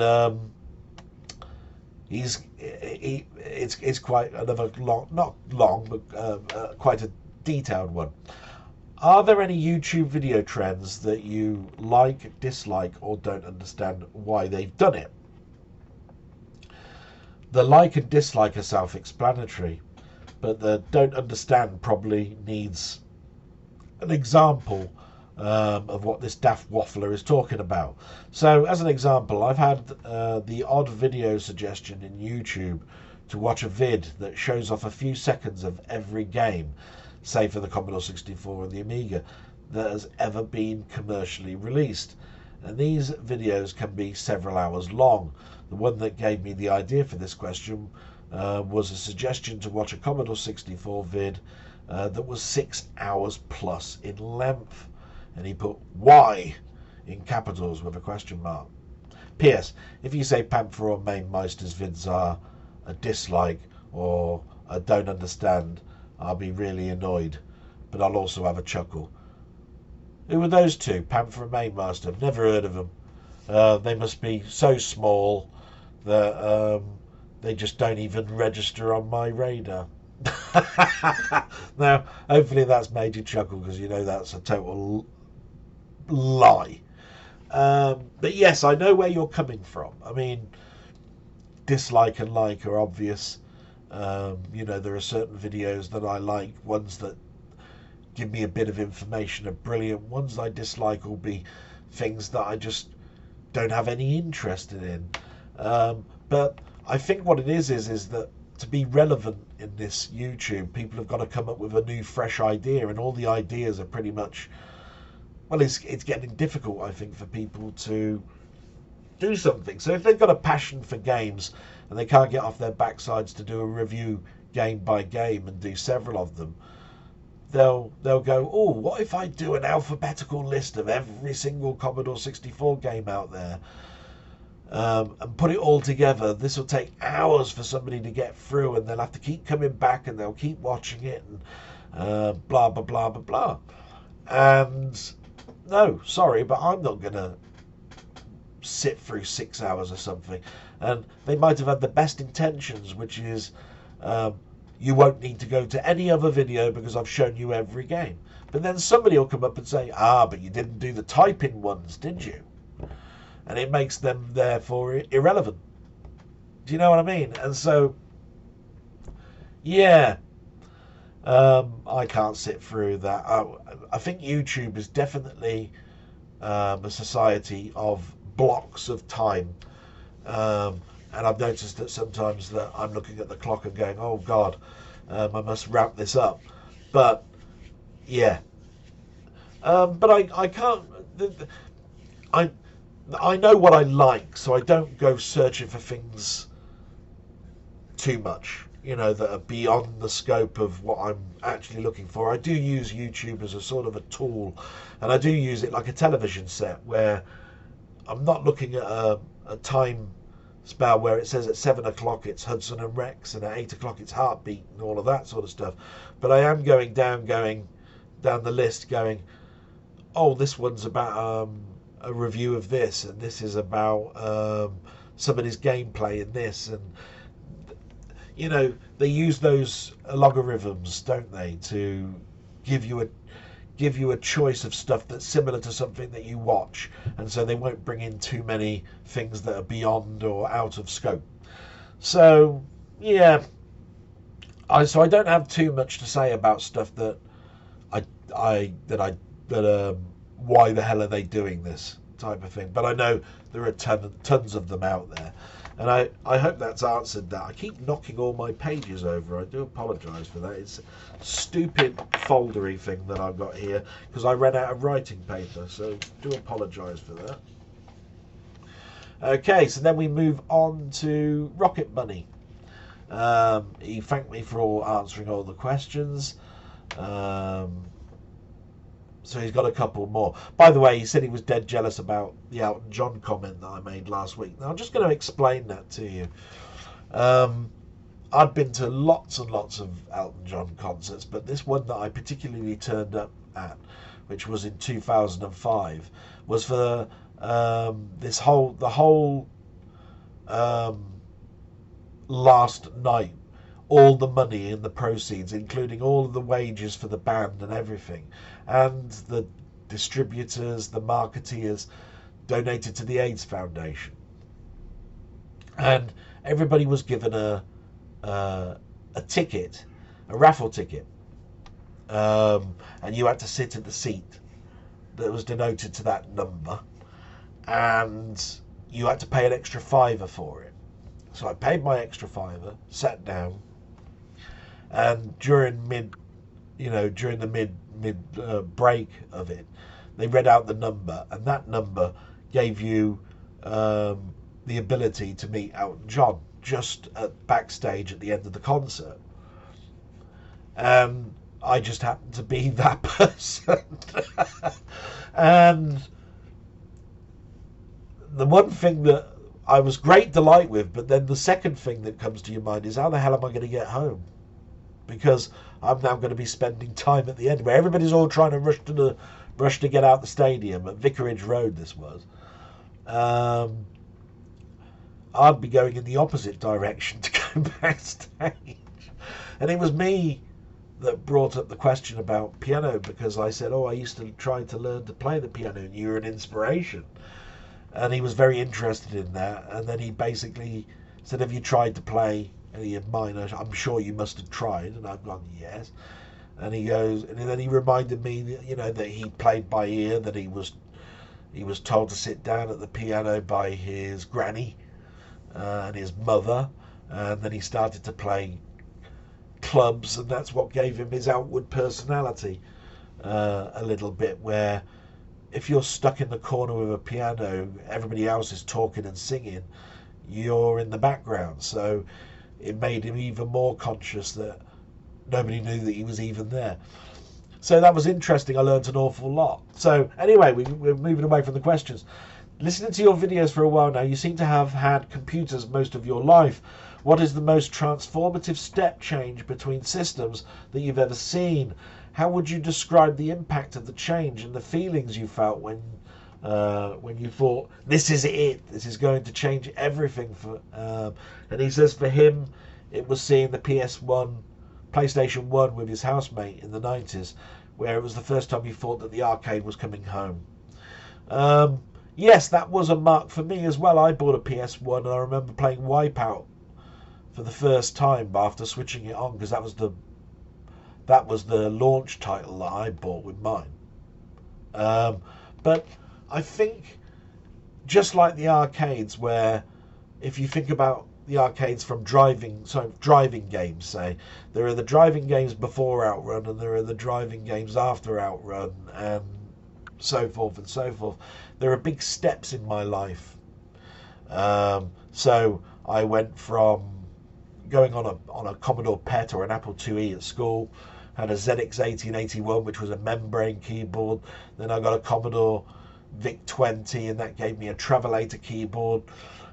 it's quite another long, not long, but quite a detailed one. Are there any YouTube video trends that you like, dislike, or don't understand why they've done it? The like and dislike are self-explanatory, but the don't understand probably needs an example of what this daft waffler is talking about. So as an example, I've had the odd video suggestion in YouTube to watch a vid that shows off a few seconds of every game, say for the Commodore 64 and the Amiga, that has ever been commercially released. And these videos can be several hours long. The one that gave me the idea for this question was a suggestion to watch a Commodore 64 vid that was 6 hours plus in length, and he put "why" in capitals with a question mark. P.S. If you say Panther or Mainmeister's vids are a dislike or a don't understand, I'll be really annoyed, but I'll also have a chuckle. Who are those two, Panther and Mainmeister? I've never heard of them. They must be so small that they just don't even register on my radar. Now, hopefully that's made you chuckle, because you know that's a total lie. But yes, I know where you're coming from. I mean, dislike and like are obvious. You know, there are certain videos that I like, ones that give me a bit of information are brilliant. Ones I dislike will be things that I just don't have any interest in. But I think what it is that to be relevant in this YouTube, people have got to come up with a new, fresh idea, and all the ideas are pretty much, well, it's getting difficult, I think, for people to do something. So if they've got a passion for games and they can't get off their backsides to do a review game by game and do several of them, they'll go, oh, what if I do an alphabetical list of every single Commodore 64 game out there, and put it all together? This will take hours for somebody to get through, and they'll have to keep coming back, and they'll keep watching it, and blah, blah, blah, blah, blah. And no, sorry, but I'm not going to sit through 6 hours or something. And they might have had the best intentions, which is, you won't need to go to any other video because I've shown you every game. But then somebody will come up and say, but you didn't do the typing ones, did you? And it makes them, therefore, irrelevant. Do you know what I mean? And so, yeah, I can't sit through that. I think YouTube is definitely a society of blocks of time. And I've noticed that sometimes that I'm looking at the clock and going, oh God, I must wrap this up. But yeah, but I can't. I know what I like, so I don't go searching for things too much, you know, that are beyond the scope of what I'm actually looking for. I do use YouTube as a sort of a tool, and I do use it like a television set, where I'm not looking at a time spell where it says at 7 o'clock it's Hudson and Rex, and at 8 o'clock it's Heartbeat and all of that sort of stuff. But I am going down the list, going, oh, this one's about a review of this, and this is about somebody's gameplay in this, and you know, they use those logarithms, don't they, to give you a choice of stuff that's similar to something that you watch, and so they won't bring in too many things that are beyond or out of scope. So yeah, so I don't have too much to say about stuff that why the hell are they doing this type of thing. But I know there are tons of them out there, and I hope that's answered that. I keep knocking all my pages over. I do apologise for that. It's a stupid foldery thing that I've got here because I ran out of writing paper, so do apologise for that. Okay, so then we move on to Rocket Bunny. He thanked me for answering all the questions. So he's got a couple more. By the way, he said he was dead jealous about the Elton John comment that I made last week. Now, I'm just going to explain that to you. I've been to lots and lots of Elton John concerts, but this one that I particularly turned up at, which was in 2005, was for the whole last night. All the money and the proceeds, including all of the wages for the band and everything, and the distributors, the marketeers, donated to the AIDS Foundation. And everybody was given a ticket, a raffle ticket, and you had to sit in the seat that was denoted to that number, and you had to pay an extra £5 for it. So I paid my extra £5, sat down, and during the mid break of it, they read out the number, and that number gave you the ability to meet Elton John just backstage at the end of the concert. And I just happened to be that person. And the one thing that I was great delight with, but then the second thing that comes to your mind is, how the hell am I going to get home? Because I'm now going to be spending time at the end where everybody's all trying to rush to get out the stadium at Vicarage Road. This was, I'd be going in the opposite direction to go backstage. And it was me that brought up the question about piano, because I said, oh, I used to try to learn to play the piano and you're an inspiration. And he was very interested in that. And then he basically said, have you tried to play any of mine? I'm sure you must have tried. And I've gone, yes. And he goes, and then he reminded me that, you know, that he played by ear, that he was told to sit down at the piano by his granny and his mother, and then he started to play clubs, and that's what gave him his outward personality a little bit, where if you're stuck in the corner with a piano, everybody else is talking and singing, you're in the background. So it made him even more conscious that nobody knew that he was even there. So that was interesting. I learned an awful lot. So anyway, we're moving away from the questions. Listening to your videos for a while now, you seem to have had computers most of your life. What is the most transformative step change between systems that you've ever seen? How would you describe the impact of the change and the feelings you felt when you thought, this is it, this is going to change everything? And he says for him, it was seeing the PlayStation 1 with his housemate in the 90s, where it was the first time he thought that the arcade was coming home. Yes, that was a mark for me as well. I bought a PS1 and I remember playing Wipeout for the first time after switching it on, because that was the launch title that I bought with mine. But I think, just like the arcades, where if you think about the arcades from driving games, say, there are the driving games before Outrun and there are the driving games after Outrun, and so forth and so forth. There are big steps in my life. So I went from going on a Commodore PET or an Apple IIe at school, had a ZX1881, which was a membrane keyboard. Then I got a Commodore VIC-20, and that gave me a Travelator keyboard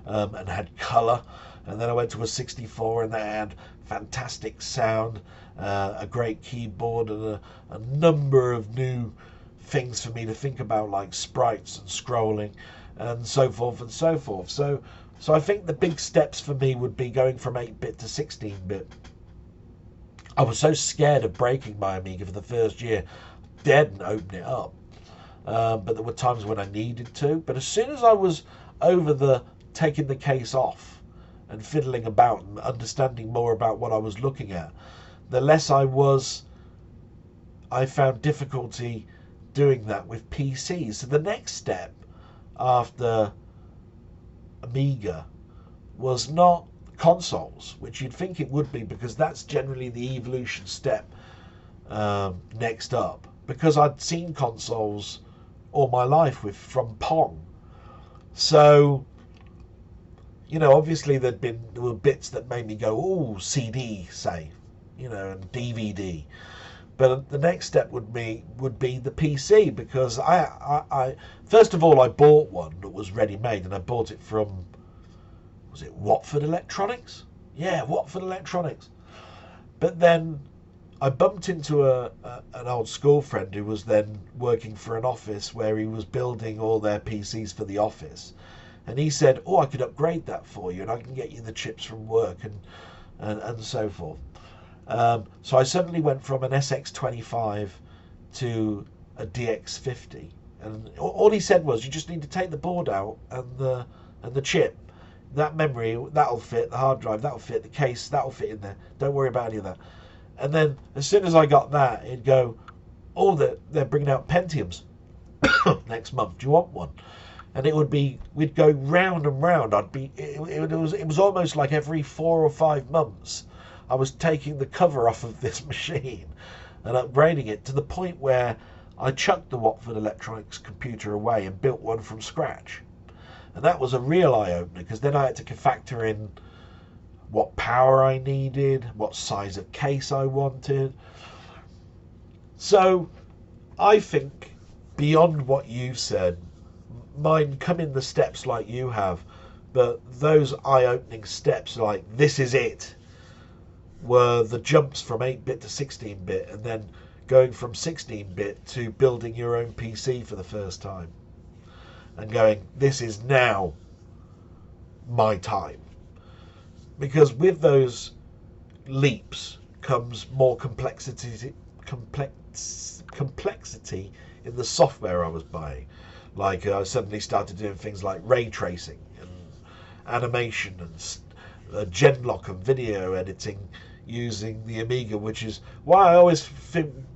and had colour. And then I went to a 64, and that had fantastic sound, a great keyboard, and a number of new things for me to think about, like sprites and scrolling and so forth and so forth. So I think the big steps for me would be going from 8-bit to 16-bit. I was so scared of breaking my Amiga for the first year, daredn't open it up. But there were times when I needed to. But as soon as I was over taking the case off and fiddling about and understanding more about what I was looking at, the less I found difficulty doing that with PCs. So the next step after Amiga was not consoles, which you'd think it would be, because that's generally the evolution step next up, because I'd seen consoles all my life from Pong. So, you know, obviously there were bits that made me go, oh, CD, say, you know, and DVD. But the next step would be the PC, because I first of all, I bought one that was ready-made, and I bought it from, was it Watford Electronics? Yeah, Watford Electronics. But then I bumped into an old school friend who was then working for an office where he was building all their PCs for the office. And he said, oh, I could upgrade that for you, and I can get you the chips from work and so forth. So I suddenly went from an SX25 to a DX50. And all he said was, you just need to take the board out and the chip. That memory, that'll fit, the hard drive, that'll fit, the case, that'll fit in there. Don't worry about any of that. And then as soon as I got that, it'd go, oh, they're bringing out Pentiums next month. Do you want one? And it would be, we'd go round and round. It was almost like every 4 or 5 months, I was taking the cover off of this machine and upgrading it, to the point where I chucked the Watford Electronics computer away and built one from scratch. And that was a real eye-opener, because then I had to factor in what power I needed, what size of case I wanted. So I think, beyond what you've said, mine come in the steps like you have, but those eye-opening steps, like this is it, were the jumps from 8-bit to 16-bit, and then going from 16-bit to building your own PC for the first time, and going, this is now my time. Because with those leaps comes more complexity in the software I was buying. Like I suddenly started doing things like ray tracing and animation and genlock and video editing using the Amiga, which is why I always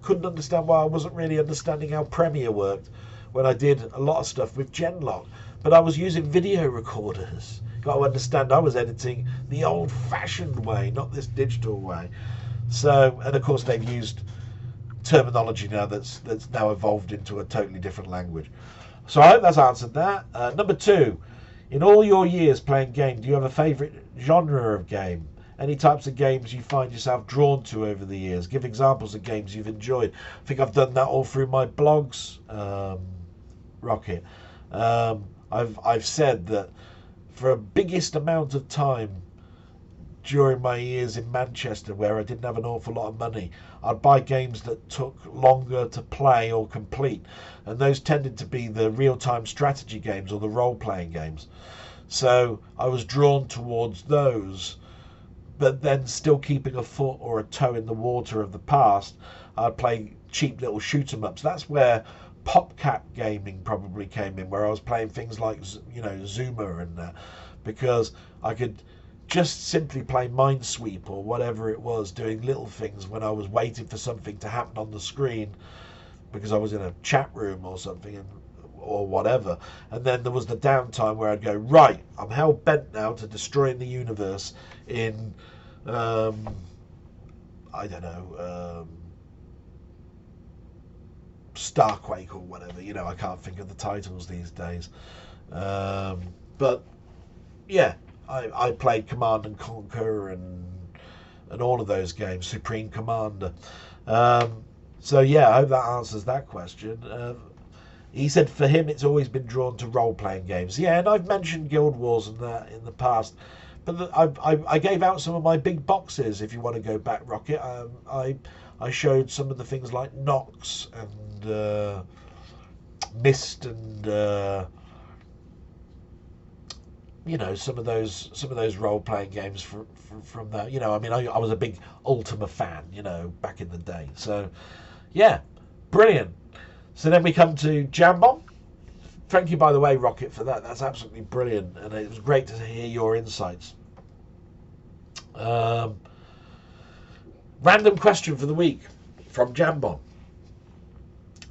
couldn't understand why I wasn't really understanding how Premiere worked when I did a lot of stuff with genlock. But I was using video recorders. Got to understand, I was editing the old-fashioned way, not this digital way. So, and of course, they've used terminology now that's now evolved into a totally different language. So I hope that's answered that. Number 2, in all your years playing games, do you have a favourite genre of game? Any types of games you find yourself drawn to over the years? Give examples of games you've enjoyed. I think I've done that all through my blogs, Rocket. I've said that for a biggest amount of time during my years in Manchester, where I didn't have an awful lot of money, I'd buy games that took longer to play or complete, and those tended to be the real-time strategy games or the role-playing games. So I was drawn towards those, but then still keeping a foot or a toe in the water of the past, I'd play cheap little shoot-em-ups. That's where PopCap gaming probably came in, where I was playing things like, Zuma and that, because I could just simply play Minesweep or whatever it was, doing little things when I was waiting for something to happen on the screen because I was in a chat room or something, or whatever. And then there was the downtime where I'd go, right, I'm hell bent now to destroying the universe in, I don't know, Starquake or whatever. I can't think of the titles these days. But yeah, I played Command and Conquer and all of those games, Supreme Commander. So yeah, I hope that answers that question. He said for him it's always been drawn to role-playing games. Yeah, and I've mentioned Guild Wars and that in the past, but I gave out some of my big boxes. If you want to go back, Rocket, I showed some of the things like Nox and Myst and some of those role-playing games from that. I was a big Ultima fan, back in the day. So yeah, brilliant. So then we come to Jambon. Thank you, by the way, Rocket, for that. That's absolutely brilliant, and it was great to hear your insights. Random question for the week from Jambon.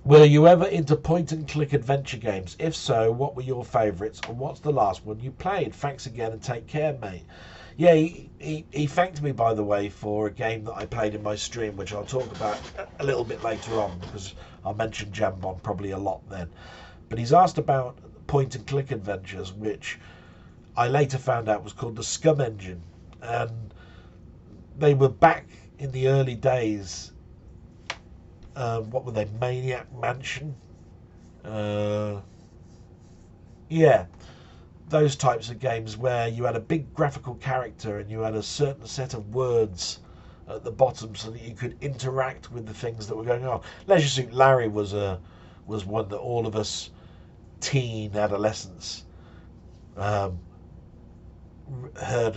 Were you ever into point-and-click adventure games? If so, what were your favourites, and what's the last one you played? Thanks again, and take care, mate. Yeah, he thanked me, by the way, for a game that I played in my stream, which I'll talk about a little bit later on, because I'll mention Jambon probably a lot then. But he's asked about point-and-click adventures, which I later found out was called the Scum Engine. And they were back in the early days. What were they? Maniac Mansion? Yeah, those types of games where you had a big graphical character and you had a certain set of words at the bottom so that you could interact with the things that were going on. Leisure Suit Larry was one that all of us teen adolescents heard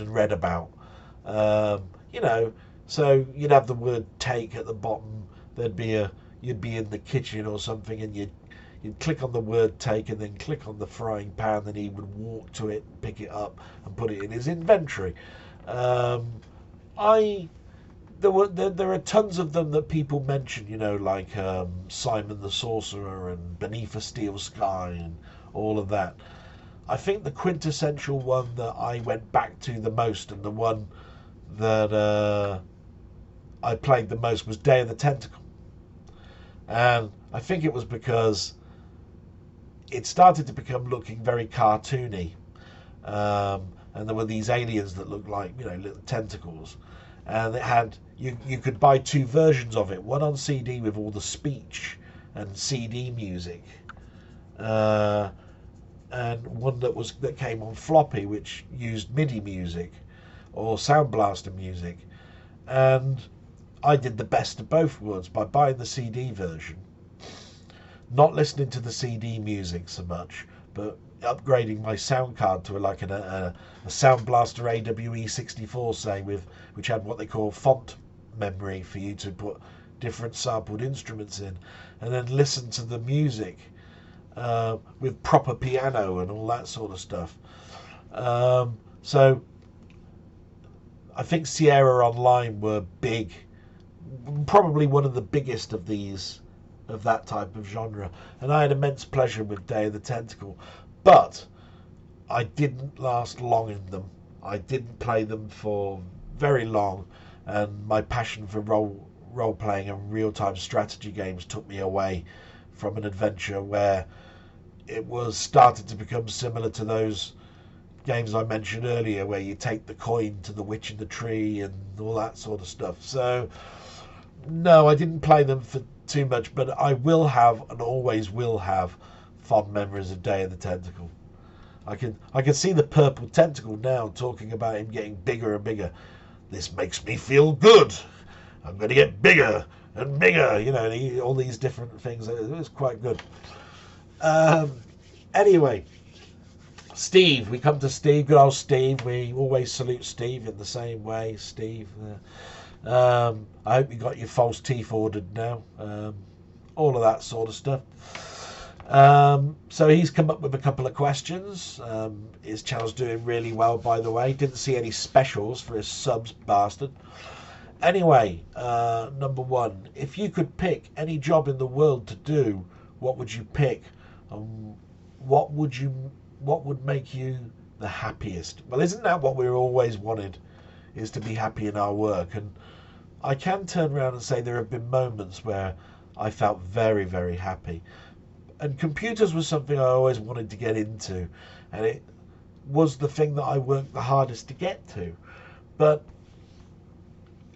and read about. So you'd have the word take at the bottom. You'd be in the kitchen or something, and you'd click on the word take and then click on the frying pan, and he would walk to it, pick it up, and put it in his inventory. There are tons of them that people mention, like Simon the Sorcerer and Beneath a Steel Sky and all of that. I think the quintessential one that I went back to the most, and the one that I played the most, was Day of the Tentacle. And I think it was because it started to become looking very cartoony. And there were these aliens that looked like, little tentacles. And it had, you could buy 2 versions of it, one on CD with all the speech and CD music, and one that came on floppy, which used MIDI music or Sound Blaster music. And I did the best of both worlds by buying the CD version, not listening to the CD music so much, but upgrading my sound card to a Sound Blaster AWE64, say, which had what they call font memory for you to put different sampled instruments in, and then listen to the music with proper piano and all that sort of stuff. So I think Sierra Online were big, probably one of the biggest of these, of that type of genre, and I had immense pleasure with Day of the Tentacle, but I didn't last long in them. I didn't play them for very long, and my passion for role playing and real-time strategy games took me away from an adventure where it was started to become similar to those games I mentioned earlier, where you take the coin to the witch in the tree and all that sort of stuff. So no, I didn't play them for too much, but I will have, and always will have, fond memories of Day of the Tentacle. I can see the purple tentacle now, talking about him getting bigger and bigger. This makes me feel good. I'm going to get bigger and bigger. You know, all these different things. It was quite good. Anyway, Steve. We come to Steve. Good old Steve. We always salute Steve in the same way. Steve. I hope you got your false teeth ordered now. All of that sort of stuff. So he's come up with a couple of questions. His channel's doing really well, by the way. Didn't see any specials for his subs, bastard. Anyway, number one, if you could pick any job in the world to do, what would you pick? What would make you the happiest? Well, isn't that what we've always wanted, is to be happy in our work? And I can turn around and say there have been moments where I felt very, very happy. And computers was something I always wanted to get into, and it was the thing that I worked the hardest to get to. But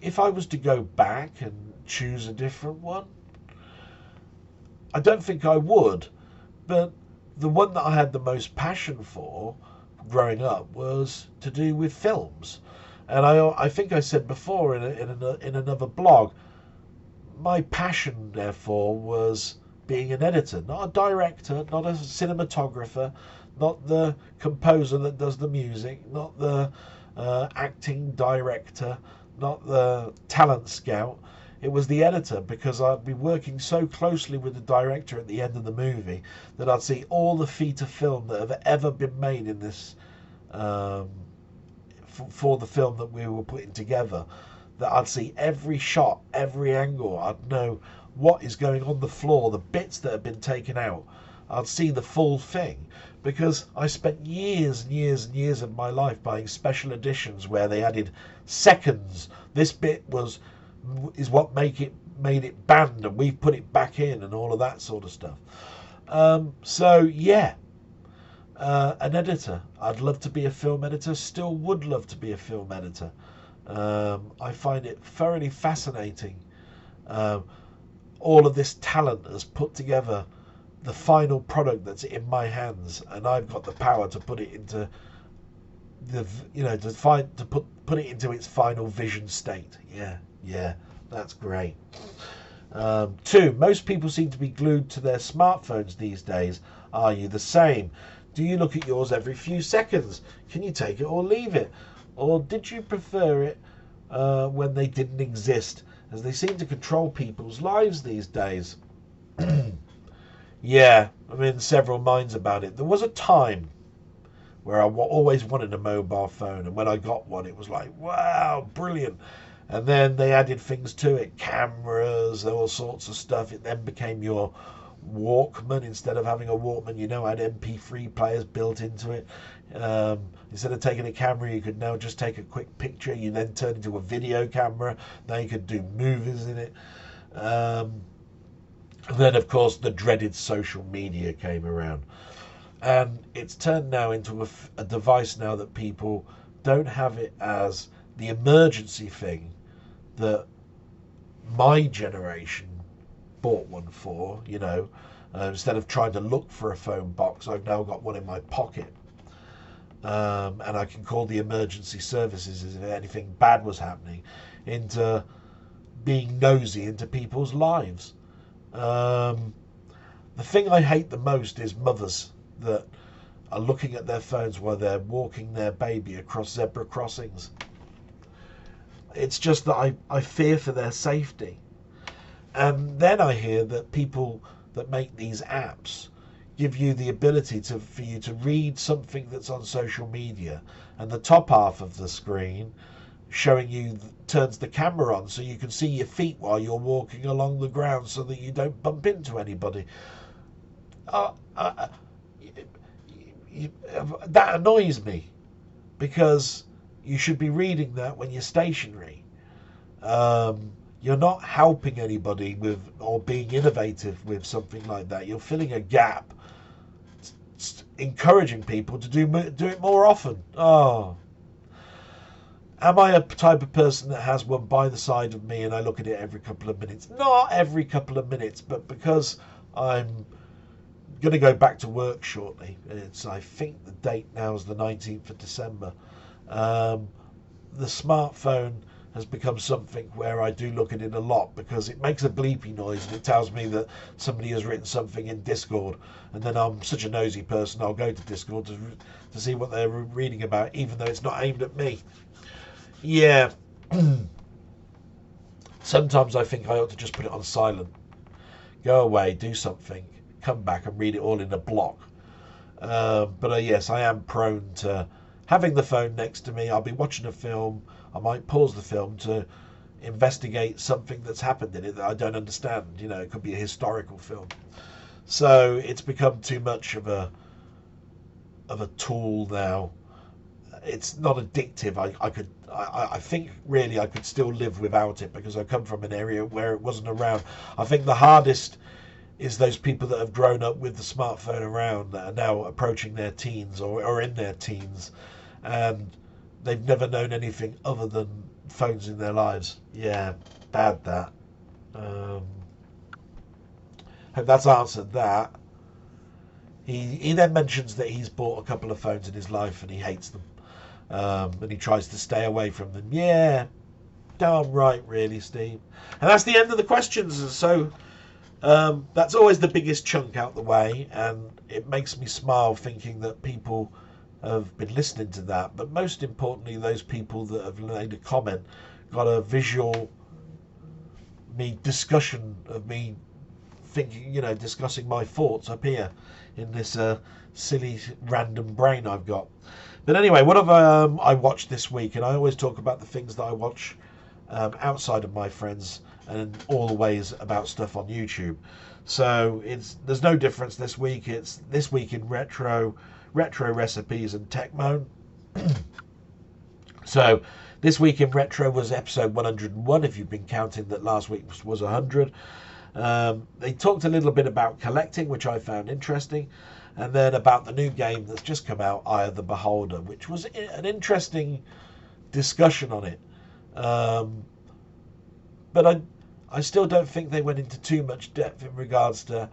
if I was to go back and choose a different one, I don't think I would. But the one that I had the most passion for growing up was to do with films. And I think I said before in another blog, my passion, therefore, was being an editor, not a director, not a cinematographer, not the composer that does the music, not the acting director, not the talent scout. It was the editor, because I'd be working so closely with the director at the end of the movie that I'd see all the feet of film that have ever been made in this for the film that we were putting together. That I'd see every shot, every angle. I'd know what is going on the floor, the bits that have been taken out. I'd see the full thing, because I spent years and years and years of my life buying special editions where they added seconds. This bit is what made it banned, and we've put it back in, and all of that sort of stuff. So yeah, an editor. I'd love to be a film editor. Still would love to be a film editor. I find it thoroughly fascinating. All of this talent has put together the final product that's in my hands, and I've got the power to put it into put it into its final vision state. Yeah, that's great. 2, most people seem to be glued to their smartphones these days. Are you the same? Do you look at yours every few seconds? Can you take it or leave it? Or did you prefer it when they didn't exist, as they seem to control people's lives these days? Yeah, I'm in several minds about it. There was a time where I always wanted a mobile phone, and when I got one, it was like, wow, brilliant. And then they added things to it, cameras, all sorts of stuff. It then became your Walkman. Instead of having a Walkman, had MP3 players built into it. Instead of taking a camera, you could now just take a quick picture. You then turn into a video camera. Now you could do movies in it. And then, of course, the dreaded social media came around. And it's turned now into a device now that people don't have it as the emergency thing that my generation bought one for, instead of trying to look for a phone box, I've now got one in my pocket. And I can call the emergency services as if anything bad was happening, into being nosy into people's lives. The thing I hate the most is mothers that are looking at their phones while they're walking their baby across zebra crossings. It's just that I fear for their safety. And then I hear that people that make these apps give you the ability for you to read something that's on social media, and the top half of the screen showing you turns the camera on so you can see your feet while you're walking along the ground so that you don't bump into anybody. Uh, uh, that annoys me, because you should be reading that when you're stationary. You're not helping anybody with, or being innovative with something like that. You're filling a gap, encouraging people to do it more often. Oh, am I a type of person that has one by the side of me and I look at it every couple of minutes? Not every couple of minutes, but because I'm going to go back to work shortly. I think the date now is the 19th of December. The smartphone has become something where I do look at it a lot, because it makes a bleepy noise and it tells me that somebody has written something in Discord, and then I'm such a nosy person, I'll go to Discord to see what they're reading about, even though it's not aimed at me. Yeah. Sometimes I think I ought to just put it on silent, go away, do something, come back and read it all in a block. But yes, I am prone to having the phone next to me. I'll be watching a film, I might pause the film to investigate something that's happened in it that I don't understand. You know, it could be a historical film. So it's become too much of a tool now. It's not addictive. I think really I could still live without it, because I come from an area where it wasn't around. I think the hardest is those people that have grown up with the smartphone around, that are now approaching their teens or in their teens, and they've never known anything other than phones in their lives. Yeah, bad that. Hope that's answered that. He then mentions that he's bought a couple of phones in his life and he hates them. And he tries to stay away from them. Yeah, darn right, really, Steve. And that's the end of the questions. So that's always the biggest chunk out the way, and it makes me smile thinking that people have been listening to that. But most importantly, those people that have made a comment got a visual discussion of me thinking, discussing my thoughts up here in this silly random brain I've got. But anyway, what have I watched this week? And I always talk about the things that I watch outside of my friends, and all the ways about stuff on YouTube. So there's no difference this week. It's this week in retro recipes and tech moan. So this week in retro was episode 101, if you've been counting that last week was 100. They talked a little bit about collecting, which I found interesting, and then about the new game that's just come out, Eye of the Beholder, which was an interesting discussion on it. But I still don't think they went into too much depth in regards to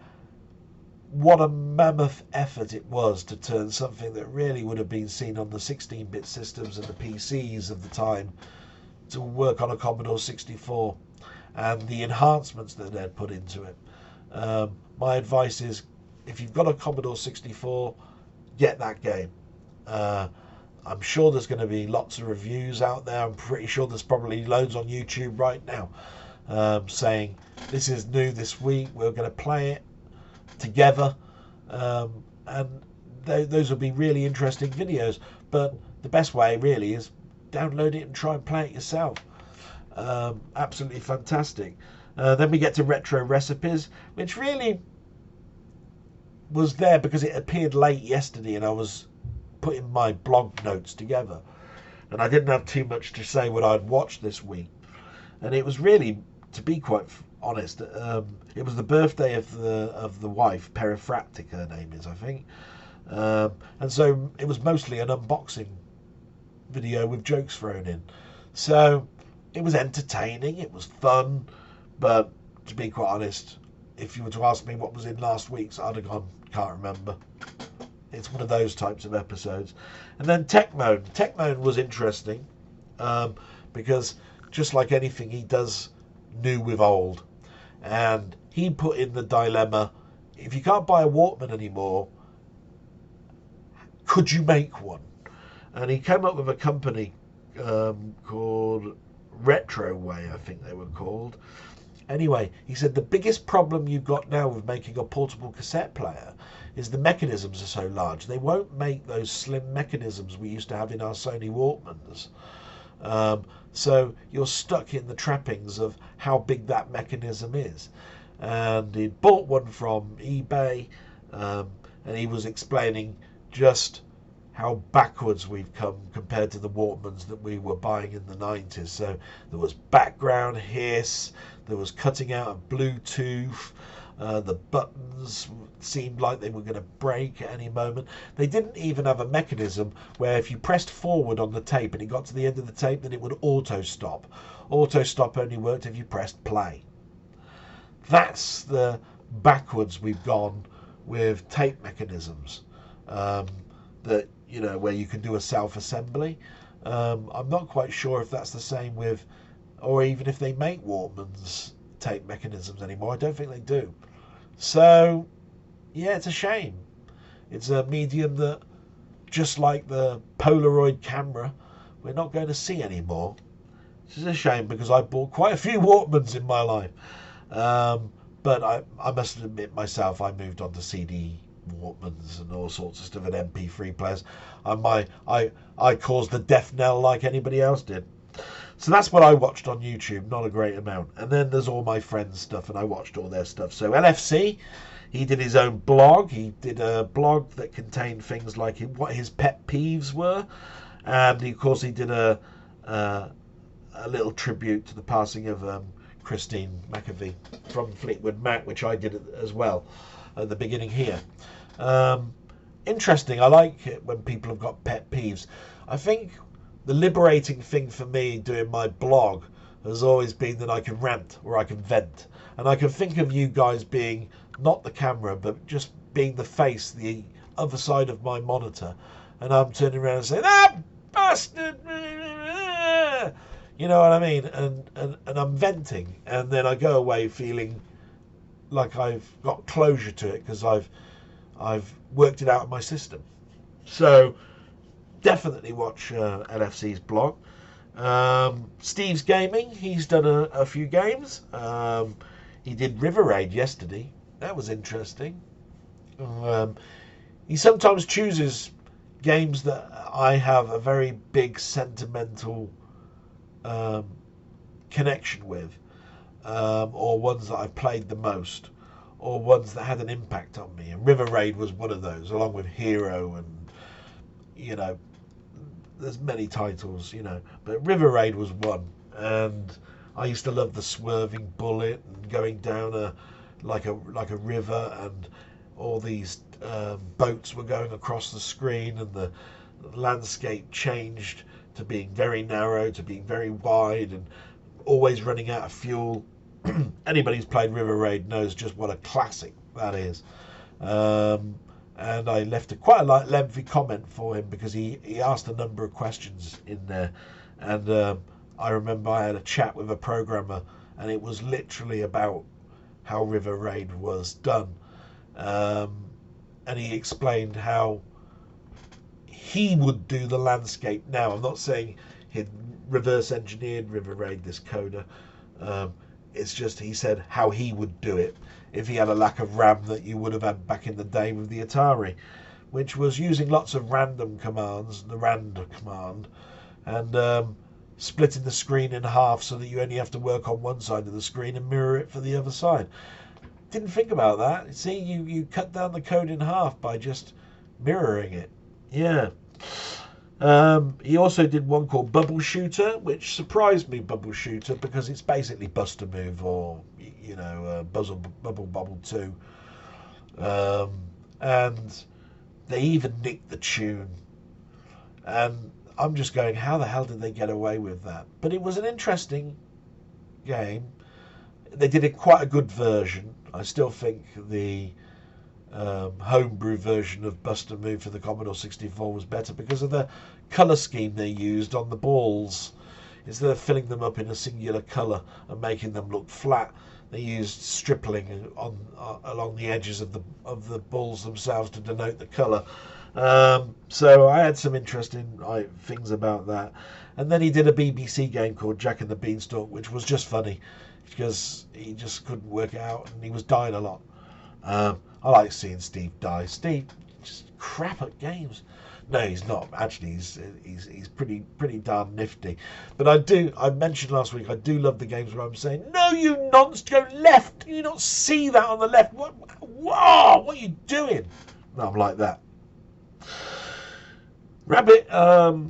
what a mammoth effort it was to turn something that really would have been seen on the 16-bit systems and the PCs of the time to work on a Commodore 64, and the enhancements that they'd put into it. My advice is, if you've got a Commodore 64, get that game. I'm sure there's going to be lots of reviews out there. I'm pretty sure there's probably loads on YouTube right now saying, this is new this week, we're going to play it together. And those will be really interesting videos. But the best way really is download it and try and play it yourself. Absolutely fantastic. Then we get to retro recipes, which really was there because it appeared late yesterday and I was putting my blog notes together, and I didn't have too much to say what I'd watched this week. And it was really, to be quite honest, it was the birthday of the wife, Periphractic her name is, I think, and so it was mostly an unboxing video with jokes thrown in. So it was entertaining, it was fun, but to be quite honest, if you were to ask me what was in last week's, I'd have gone, can't remember. It's one of those types of episodes. And then Tech Moan. Tech Moan was interesting because just like anything, he does new with old. And he put in the dilemma, if you can't buy a Walkman anymore, could you make one? And he came up with a company called Retroway, I think they were called. Anyway, he said the biggest problem you've got now with making a portable cassette player is the mechanisms are so large. They won't make those slim mechanisms we used to have in our Sony Walkmans. So you're stuck in the trappings of how big that mechanism is. And he bought one from eBay, and he was explaining just how backwards we've come compared to the Walkmans that we were buying in the 90s. So there was background hiss, there was cutting out of Bluetooth, the buttons seemed like they were going to break at any moment. They didn't even have a mechanism where if you pressed forward on the tape and it got to the end of the tape, then it would auto-stop. Auto-stop only worked if you pressed play. That's the backwards we've gone with tape mechanisms. That, you know, where you can do a self-assembly. I'm not quite sure if that's the same with, or even if they make Walkmans tape mechanisms anymore. I don't think they do. So, yeah, it's a shame. It's a medium that, just like the Polaroid camera, we're not going to see anymore. This is a shame because I bought quite a few Walkmans in my life. But I must admit myself, I moved on to CD Walkmans and all sorts of stuff and MP3 players. I caused the death knell like anybody else did. So that's what I watched on YouTube, not a great amount. And then there's all my friends' stuff, and I watched all their stuff. So LFC, he did his own blog. He did a blog that contained things like what his pet peeves were. And of course he did a little tribute to the passing of Christine McAfee from Fleetwood Mac, which I did as well at the beginning here. Interesting. I like it when people have got pet peeves. I think the liberating thing for me doing my blog has always been that I can rant or I can vent. And I can think of you guys being not the camera, but just being the face, the other side of my monitor. And I'm turning around and saying, "Ah, bastard!" You know what I mean? And I'm venting. And then I go away feeling like I've got closure to it because I've worked it out in my system. So definitely watch LFC's blog. Steve's Gaming, he's done a few games. He did River Raid yesterday. That was interesting. He sometimes chooses games that I have a very big sentimental connection with, or ones that I've played the most, or ones that had an impact on me. And River Raid was one of those, along with Hero and, you know, there's many titles, you know, but River Raid was one. And I used to love the swerving bullet and going down like a river, and all these boats were going across the screen, and the landscape changed to being very narrow, to being very wide, and always running out of fuel. Anybody who's played River Raid knows just what a classic that is. And I left quite a lengthy comment for him because he asked a number of questions in there. And I remember I had a chat with a programmer, and it was literally about how River Raid was done. And he explained how he would do the landscape now. I'm not saying he'd reverse engineered River Raid, this coder. It's just he said how he would do it if he had a lack of RAM that you would have had back in the day with the Atari, which was using lots of random commands, the rand command, and splitting the screen in half so that you only have to work on one side of the screen and mirror it for the other side. Didn't think about that. See, you cut down the code in half by just mirroring it. Yeah. He also did one called Bubble Shooter, which surprised me, Bubble Shooter, because it's basically Bust a Move or, you know, Bubble Bobble 2. And they even nicked the tune. And I'm just going, how the hell did they get away with that? But it was an interesting game. They did quite a good version. I still think the homebrew version of Bust a Move for the Commodore 64 was better because of the colour scheme they used on the balls. Instead of filling them up in a singular colour and making them look flat, They used stripling on along the edges of the balls themselves to denote the colour. So I had some interesting things about that. And then he did a BBC game called Jack and the Beanstalk, which was just funny because he just couldn't work it out and he was dying a lot. I like seeing Steve die. Steve just crap at games. No, he's not. Actually, he's pretty darn nifty. But I mentioned last week, I do love the games where I'm saying, no, you nonce, go left. Do you not see that on the left? What are you doing? No, I'm like that. Rabbit,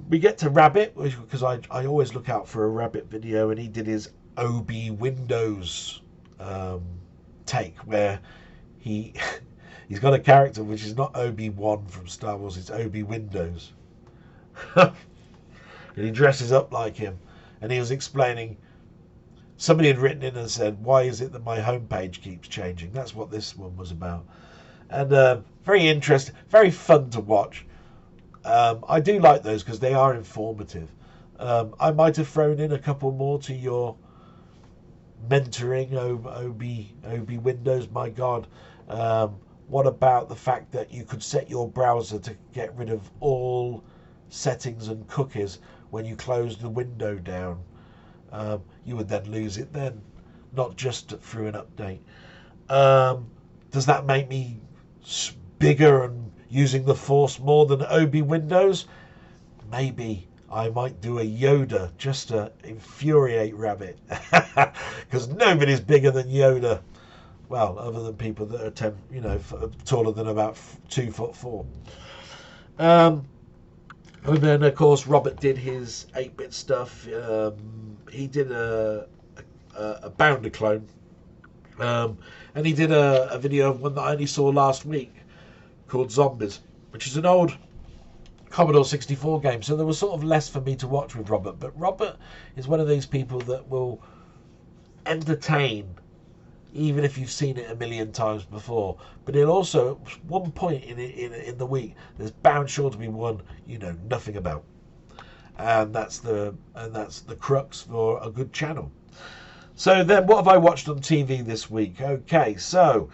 we get to Rabbit, because I always look out for a Rabbit video, and he did his OB Windows take, where he's got a character which is not Obi-Wan from Star Wars, it's Obi Windows. And he dresses up like him, and he was explaining, somebody had written in and said, why is it that my homepage keeps changing? That's what this one was about. And very interesting, very fun to watch. I do like those because they are informative. I might have thrown in a couple more to your mentoring OB Windows. My God, what about the fact that you could set your browser to get rid of all settings and cookies when you close the window down? You would then lose it then, not just through an update. Does that make me bigger and using the Force more than OB Windows? Maybe. I might do a Yoda just to infuriate Rabbit, because nobody's bigger than Yoda. Well, other than people that are taller than about 2'4". And then of course Robert did his 8-bit stuff. He did a Bounder clone, and he did a video of one that I only saw last week called Zombies, which is an old Commodore 64 game, so there was sort of less for me to watch with Robert. But Robert is one of these people that will entertain even if you've seen it a million times before. But he'll also, at one point in the week, there's bound sure to be one you know nothing about, and that's the crux for a good channel. So then, what have I watched on TV this week? Okay, so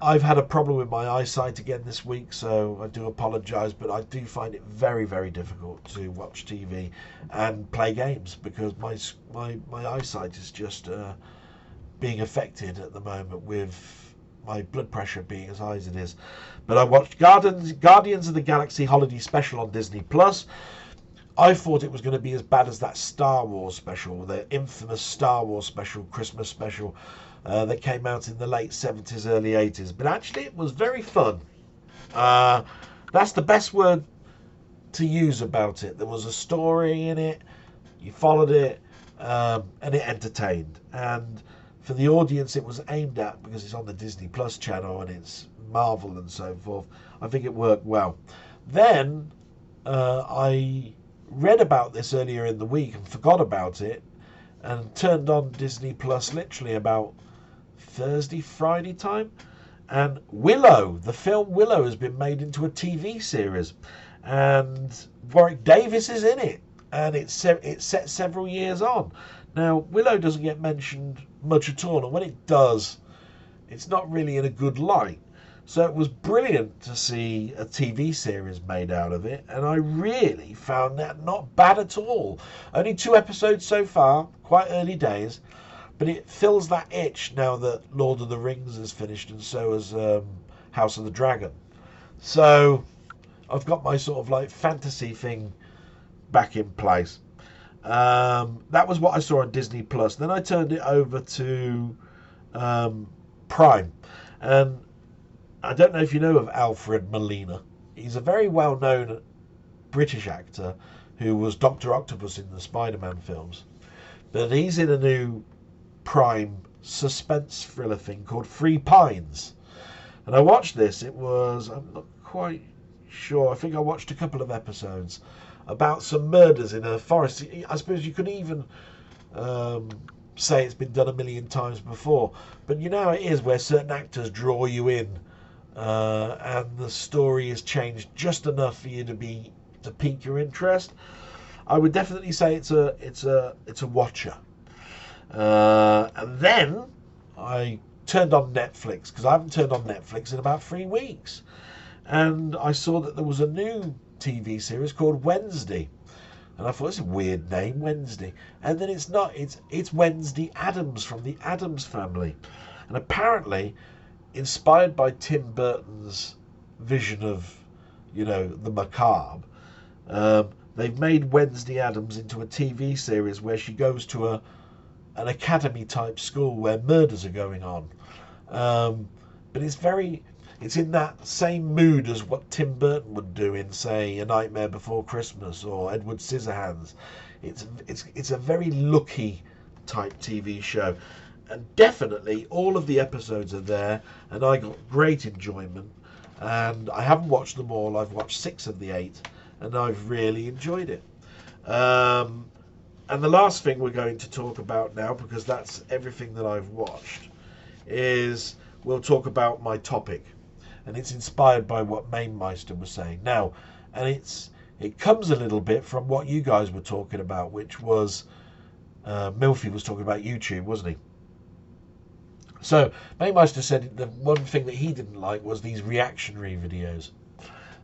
I've had a problem with my eyesight again this week, so I do apologise, but I do find it very, very difficult to watch TV and play games because my eyesight is just being affected at the moment with my blood pressure being as high as it is. But I watched Guardians of the Galaxy Holiday Special on Disney Plus. I thought it was going to be as bad as that Star Wars special, the infamous Star Wars special, Christmas special, that came out in the late 70s, early 80s. But actually, it was very fun. That's the best word to use about it. There was a story in it, you followed it, and it entertained. And for the audience it was aimed at, because it's on the Disney Plus channel and it's Marvel and so forth, I think it worked well. Then I read about this earlier in the week and forgot about it, and turned on Disney Plus literally about Thursday, Friday time, and Willow, the film Willow, has been made into a TV series, and Warwick Davis is in it, and it's set several years on. Now, Willow doesn't get mentioned much at all, and when it does, it's not really in a good light. So it was brilliant to see a TV series made out of it, and I really found that not bad at all. Only 2 episodes so far, quite early days, but it fills that itch now that Lord of the Rings is finished, and so has House of the Dragon. So I've got my sort of like fantasy thing back in place. That was what I saw on Disney Plus. Then I turned it over to Prime, and I don't know if you know of Alfred Molina. He's a very well-known British actor who was Dr. Octopus in the Spider-Man films. But he's in a new Prime suspense thriller thing called Three Pines. And I watched this. It was, I'm not quite sure, I think I watched a couple of episodes, about some murders in a forest. I suppose you could even say it's been done a million times before. But you know how it is where certain actors draw you in, and the story is changed just enough for you to pique your interest. I would definitely say it's a watcher. And then I turned on Netflix, because I haven't turned on Netflix in about 3 weeks. And I saw that there was a new TV series called Wednesday. And I thought, it's a weird name, Wednesday. And then it's not. It's Wednesday Addams from the Addams Family. And apparently, inspired by Tim Burton's vision of, the macabre, they've made Wednesday Addams into a TV series where she goes to an academy-type school where murders are going on. But it's in that same mood as what Tim Burton would do in, say, A Nightmare Before Christmas or Edward Scissorhands. It's a very looky type TV show. And definitely all of the episodes are there, and I got great enjoyment. And I haven't watched them all. I've watched 6 of the 8, and I've really enjoyed it. And the last thing we're going to talk about now, because that's everything that I've watched, is we'll talk about my topic. And it's inspired by what Mainmeister was saying. Now, and it comes a little bit from what you guys were talking about, which was Milfy was talking about YouTube, wasn't he? So Mainmeister said the one thing that he didn't like was these reactionary videos.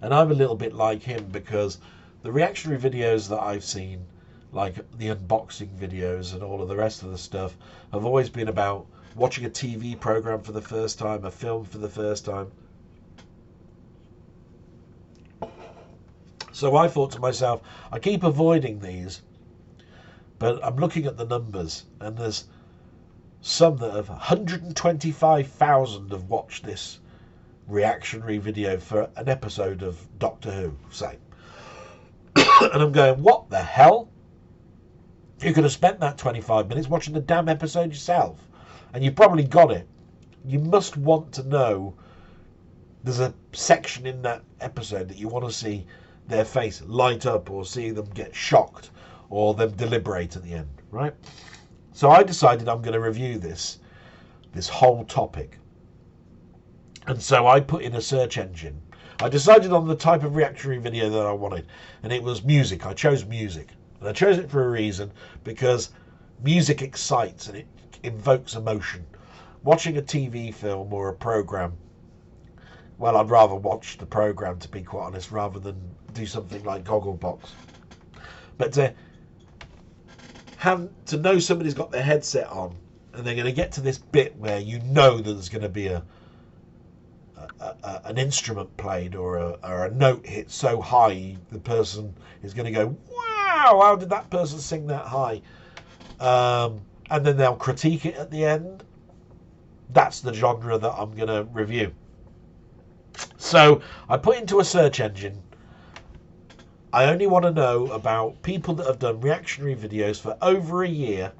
And I'm a little bit like him, because the reactionary videos that I've seen, like the unboxing videos and all of the rest of the stuff, have always been about watching a TV program for the first time, a film for the first time. So I thought to myself, I keep avoiding these, but I'm looking at the numbers, and there's some that have 125,000 have watched this reactionary video for an episode of Doctor Who, say. And I'm going, what the hell? You could have spent that 25 minutes watching the damn episode yourself, and you probably got it. You must want to know there's a section in that episode that you want to see their face light up, or see them get shocked, or them deliberate at the end, right? So I decided I'm going to review this whole topic. And so I put in a search engine. I decided on the type of reactionary video that I wanted, and it was music. I chose music. And I chose it for a reason, because music excites and it invokes emotion. Watching a TV film or a program, well, I'd rather watch the program, to be quite honest, rather than do something like Gogglebox. But to know somebody's got their headset on and they're going to get to this bit where you know that there's going to be an instrument played, or a note hit so high the person is going to go, wow, how did that person sing that high? And then they'll critique it at the end. That's the genre that I'm going to review. So I put into a search engine, I only want to know about people that have done reactionary videos for over a year,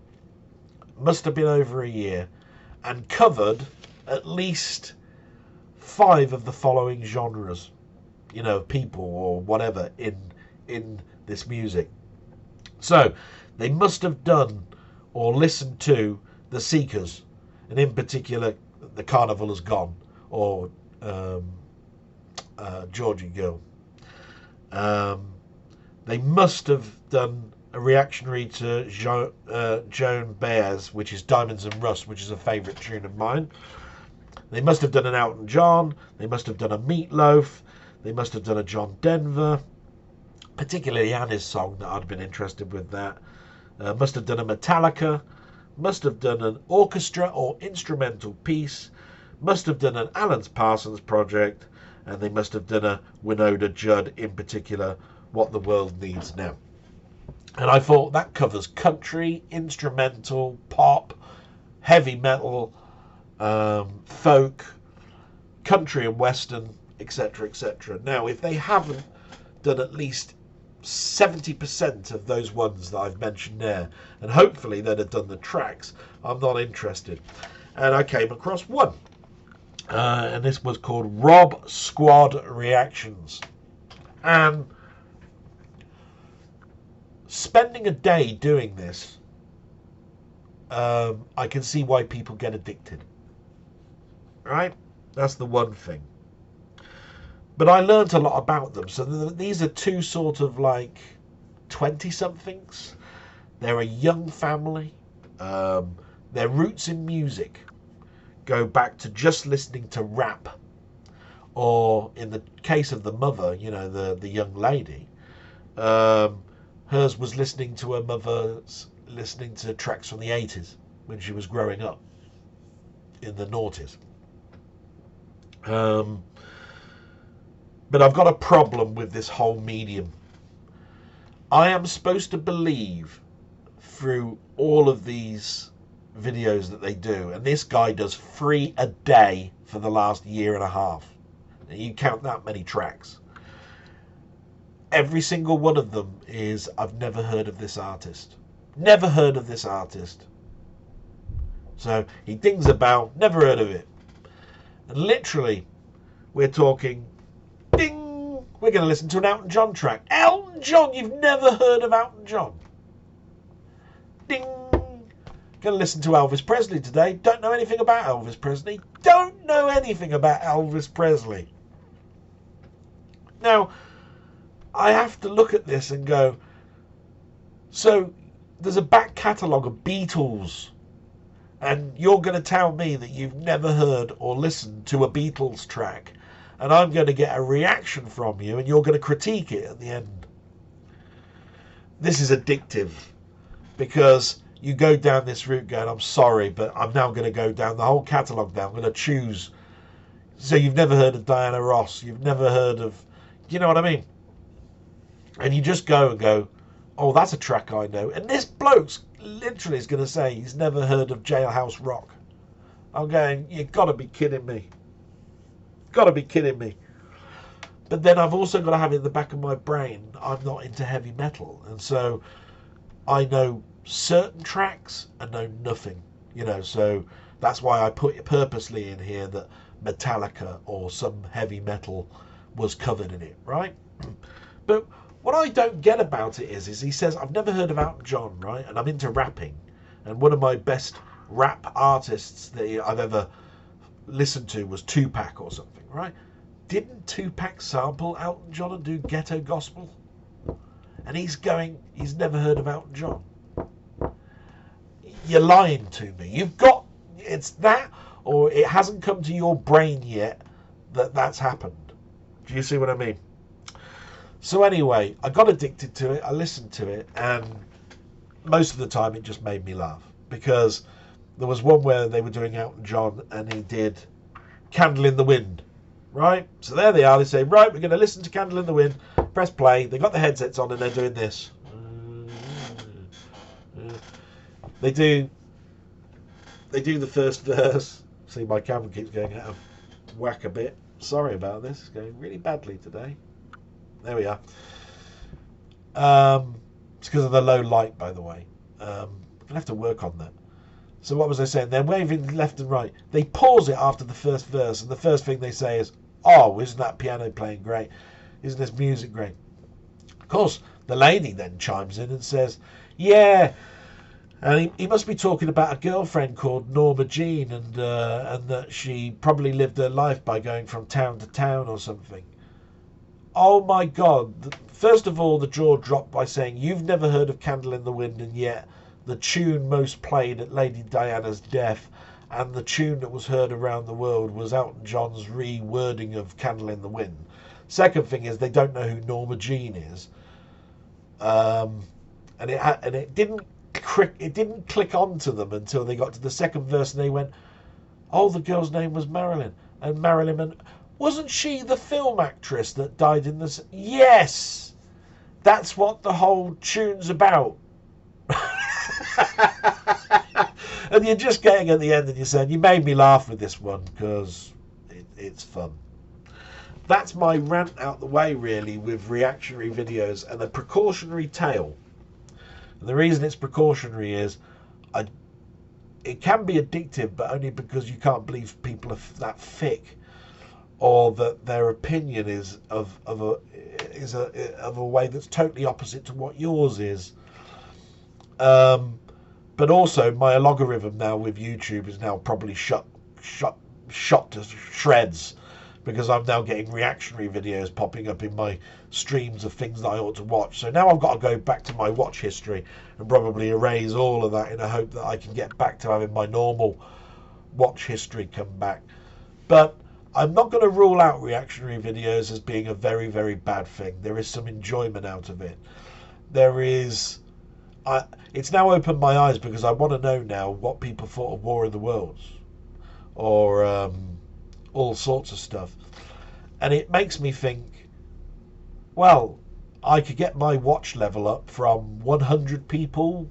must have been over a year, and covered at least 5 of the following genres, people or whatever in this music. So they must have done or listened to The Seekers, and in particular The Carnival Has Gone, or Georgie Girl. They must have done a reactionary to Joan Baez, which is Diamonds and Rust, which is a favourite tune of mine. They must have done an Elton John. They must have done a Meatloaf. They must have done a John Denver, particularly Annie's song that I'd been interested with that. Must have done a Metallica. Must have done an orchestra or instrumental piece. Must have done an Alan Parsons project. And they must have done a Winona Judd, in particular, What the World Needs Now. And I thought that covers country, instrumental, pop, heavy metal, folk, country and western, etc., etc. Now, if they haven't done at least 70% of those ones that I've mentioned there, and hopefully they'd have done the tracks, I'm not interested. And I came across one. And this was called Rob Squad Reactions. And spending a day doing this, I can see why people get addicted. Right? That's the one thing. But I learnt a lot about them. So these are 2 sort of like 20-somethings. They're a young family. Their roots in music go back to just listening to rap, or in the case of the mother, you know, the young lady, hers was listening to her mother's listening to tracks from the 80s when she was growing up in the noughties. But I've got a problem with this whole medium. I am supposed to believe through all of these videos that they do, and this guy does 3 a day for the last year and a half. You count that many tracks. Every single one of them is, I've never heard of this artist. Never heard of this artist. So he dings about, never heard of it. And literally, we're talking, ding, we're going to listen to an Elton John track. Elton John, you've never heard of Elton John. Ding. Going to listen to Elvis Presley today. Don't know anything about Elvis Presley. Don't know anything about Elvis Presley. Now, I have to look at this and go, so there's a back catalogue of Beatles, and you're going to tell me that you've never heard or listened to a Beatles track, and I'm going to get a reaction from you, and you're going to critique it at the end. This is addictive, because you go down this route going, I'm sorry, but I'm now going to go down the whole catalogue now. I'm going to choose. So you've never heard of Diana Ross. You've never heard of, you know what I mean? And you just go and go, oh, that's a track I know. And this bloke's literally is going to say he's never heard of Jailhouse Rock. I'm going, you've got to be kidding me. Got to be kidding me. But then I've also got to have in the back of my brain, I'm not into heavy metal. And so I know certain tracks and know nothing. You know, so that's why I put it purposely in here that Metallica or some heavy metal was covered in it, right? But what I don't get about it is he says, I've never heard of Elton John, right? And I'm into rapping. And one of my best rap artists that I've ever listened to was Tupac or something, right? Didn't Tupac sample Elton John and do ghetto gospel? And he's going, he's never heard of Elton John. You're lying to me. You've got, it's that, or it hasn't come to your brain yet that that's happened. Do you see what I mean? So anyway, I got addicted to it. I listened to it, and most of the time it just made me laugh, because there was one where they were doing Elton John and he did Candle in the Wind, right? So there they are. They say, right, we're going to listen to Candle in the Wind. Press play. They got the headsets on and they're doing this. They do the first verse. See, my camera keeps going out of whack a bit. Sorry about this. It's going really badly today. There we are. It's because of the low light, by the way. I'm going to have to work on that. So what was I saying? They're waving left and right. They pause it after the first verse, and the first thing they say is, oh, isn't that piano playing great? Isn't this music great? Of course, the lady then chimes in and says, yeah, and he must be talking about a girlfriend called Norma Jean, and that she probably lived her life by going from town to town or something. Oh my God. First of all, the jaw dropped by saying, you've never heard of Candle in the Wind, and yet the tune most played at Lady Diana's death and the tune that was heard around the world was Elton John's rewording of Candle in the Wind. Second thing is they don't know who Norma Jean is. And it didn't click onto them until they got to the second verse, and they went, oh, the girl's name was Marilyn. And Marilyn, wasn't she the film actress that died in this? Yes! That's what the whole tune's about. And you're just getting at the end and you're saying, you made me laugh with this one because it's fun. That's my rant out the way, really, with reactionary videos and a precautionary tale. And the reason it's precautionary is it can be addictive, but only because you can't believe people are that thick, or that their opinion is of a way that's totally opposite to what yours is. But also, my logarithm now with YouTube is now probably shot to shreds, because I'm now getting reactionary videos popping up in my streams of things that I ought to watch. So now I've got to go back to my watch history and probably erase all of that in a hope that I can get back to having my normal watch history come back. But I'm not going to rule out reactionary videos as being a very, very bad thing. There is some enjoyment out of it. It's now opened my eyes because I want to know now what people thought of War of the Worlds, or all sorts of stuff. And it makes me think, well, I could get my watch level up from 100 people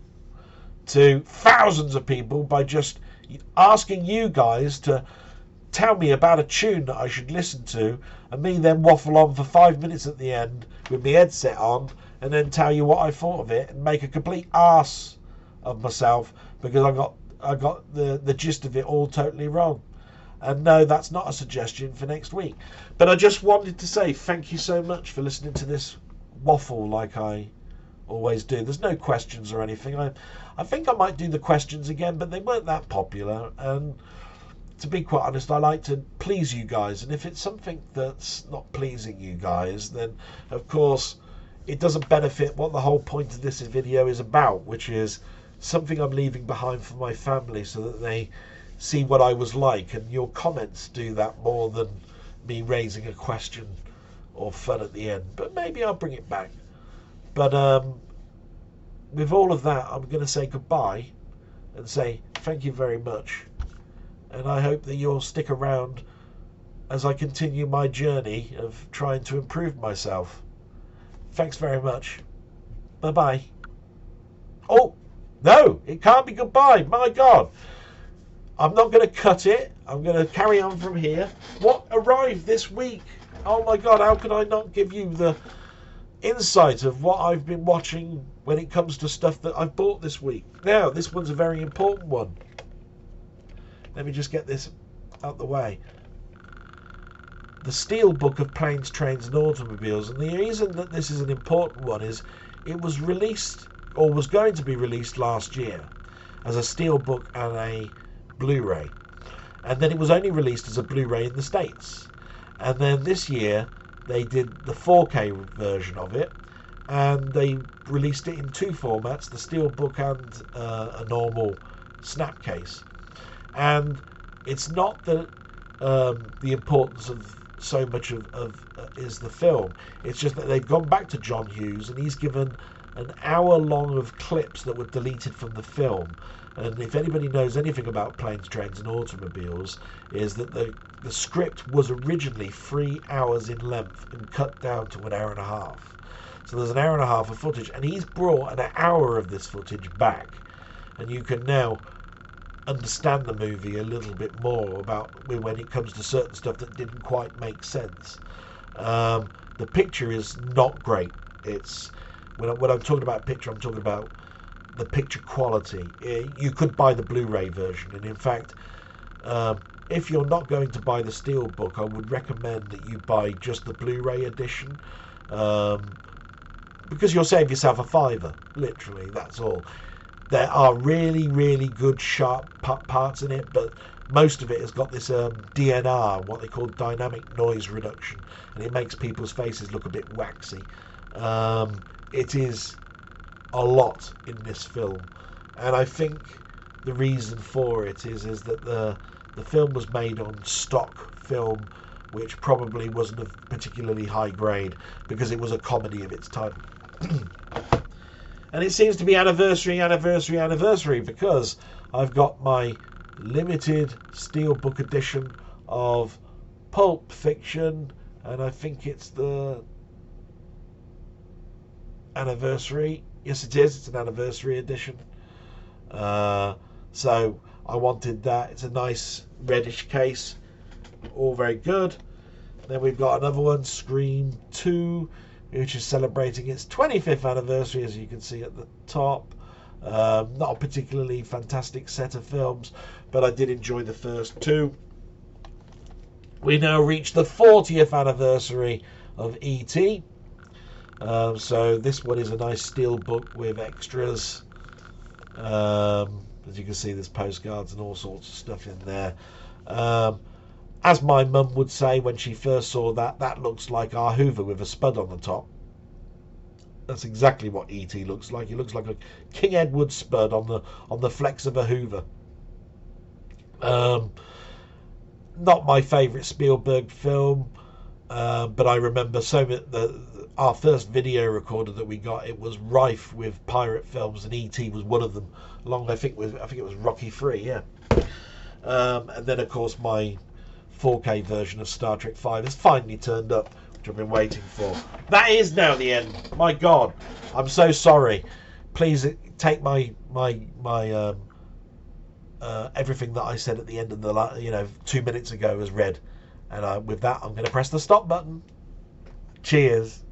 to thousands of people by just asking you guys to tell me about a tune that I should listen to, and me then waffle on for 5 minutes at the end with my headset on, and then tell you what I thought of it and make a complete arse of myself because I got the gist of it all totally wrong. And no, that's not a suggestion for next week. But I just wanted to say thank you so much for listening to this waffle like I always do. There's no questions or anything. I think I might do the questions again, but they weren't that popular. And to be quite honest, I like to please you guys. And if it's something that's not pleasing you guys, then of course it doesn't benefit what the whole point of this video is about, which is something I'm leaving behind for my family so that they see what I was like. And your comments do that more than me raising a question or fun at the end. But maybe I'll bring it back. But with all of that, I'm going to say goodbye and say thank you very much. And I hope that you'll stick around as I continue my journey of trying to improve myself. Thanks very much. Bye-bye. Oh, no, it can't be goodbye. My God. I'm not going to cut it. I'm going to carry on from here. What arrived this week? Oh, my God, how can I not give you the insight of what I've been watching when it comes to stuff that I've bought this week? Now, this one's a very important one. Let me just get this out the way. The Steel Book of Planes, Trains and Automobiles. And the reason that this is an important one is it was released, or was going to be released last year, as a Steel Book and a Blu-ray. And then it was only released as a Blu-ray in the States. And then this year they did the 4K version of it, and they released it in two formats, the Steel Book and a normal snapcase. And it's not that the importance of so much of is the film. It's just that they've gone back to John Hughes and he's given an hour long of clips that were deleted from the film. And if anybody knows anything about Planes, Trains and Automobiles, is that the script was originally 3 hours in length and cut down to an hour and a half. So there's an hour and a half of footage, and he's brought an hour of this footage back, and you can now understand the movie a little bit more about when it comes to certain stuff that didn't quite make sense. The picture is not great. It's when I'm talking about picture, I'm talking about the picture quality. You could buy the Blu-ray version, and in fact, if you're not going to buy the Steelbook, I would recommend that you buy just the Blu-ray edition, because you'll save yourself a £5. Literally, that's all. There are really, really good sharp parts in it, but most of it has got this DNR, what they call dynamic noise reduction, and it makes people's faces look a bit waxy. It is a lot in this film, and I think the reason for it is that the film was made on stock film, which probably wasn't of particularly high grade because it was a comedy of its time. And it seems to be anniversary, because I've got my limited Steelbook edition of Pulp Fiction, and I think it's the anniversary. Yes, it is. It's an anniversary edition. So I wanted that. It's a nice reddish case. All very good. Then we've got another one, Scream 2, which is celebrating its 25th anniversary, as you can see at the top. Not a particularly fantastic set of films, but I did enjoy the first two. We now reach the 40th anniversary of E.T. So this one is a nice Steelbook with extras. As you can see, there's postcards and all sorts of stuff in there. As my mum would say when she first saw that, that looks like our Hoover with a spud on the top. That's exactly what E.T. looks like. He looks like a King Edward spud on the flex of a Hoover. Not my favourite Spielberg film, but I remember our first video recorder that we got. It was rife with pirate films, and E.T. was one of them. I think it was Rocky 3, yeah. And then of course my 4K version of Star Trek 5 has finally turned up, which I've been waiting for. That is now the end. My God, I'm so sorry. Please take my everything that I said at the end of the 2 minutes ago as read. And with that, I'm going to press the stop button. Cheers.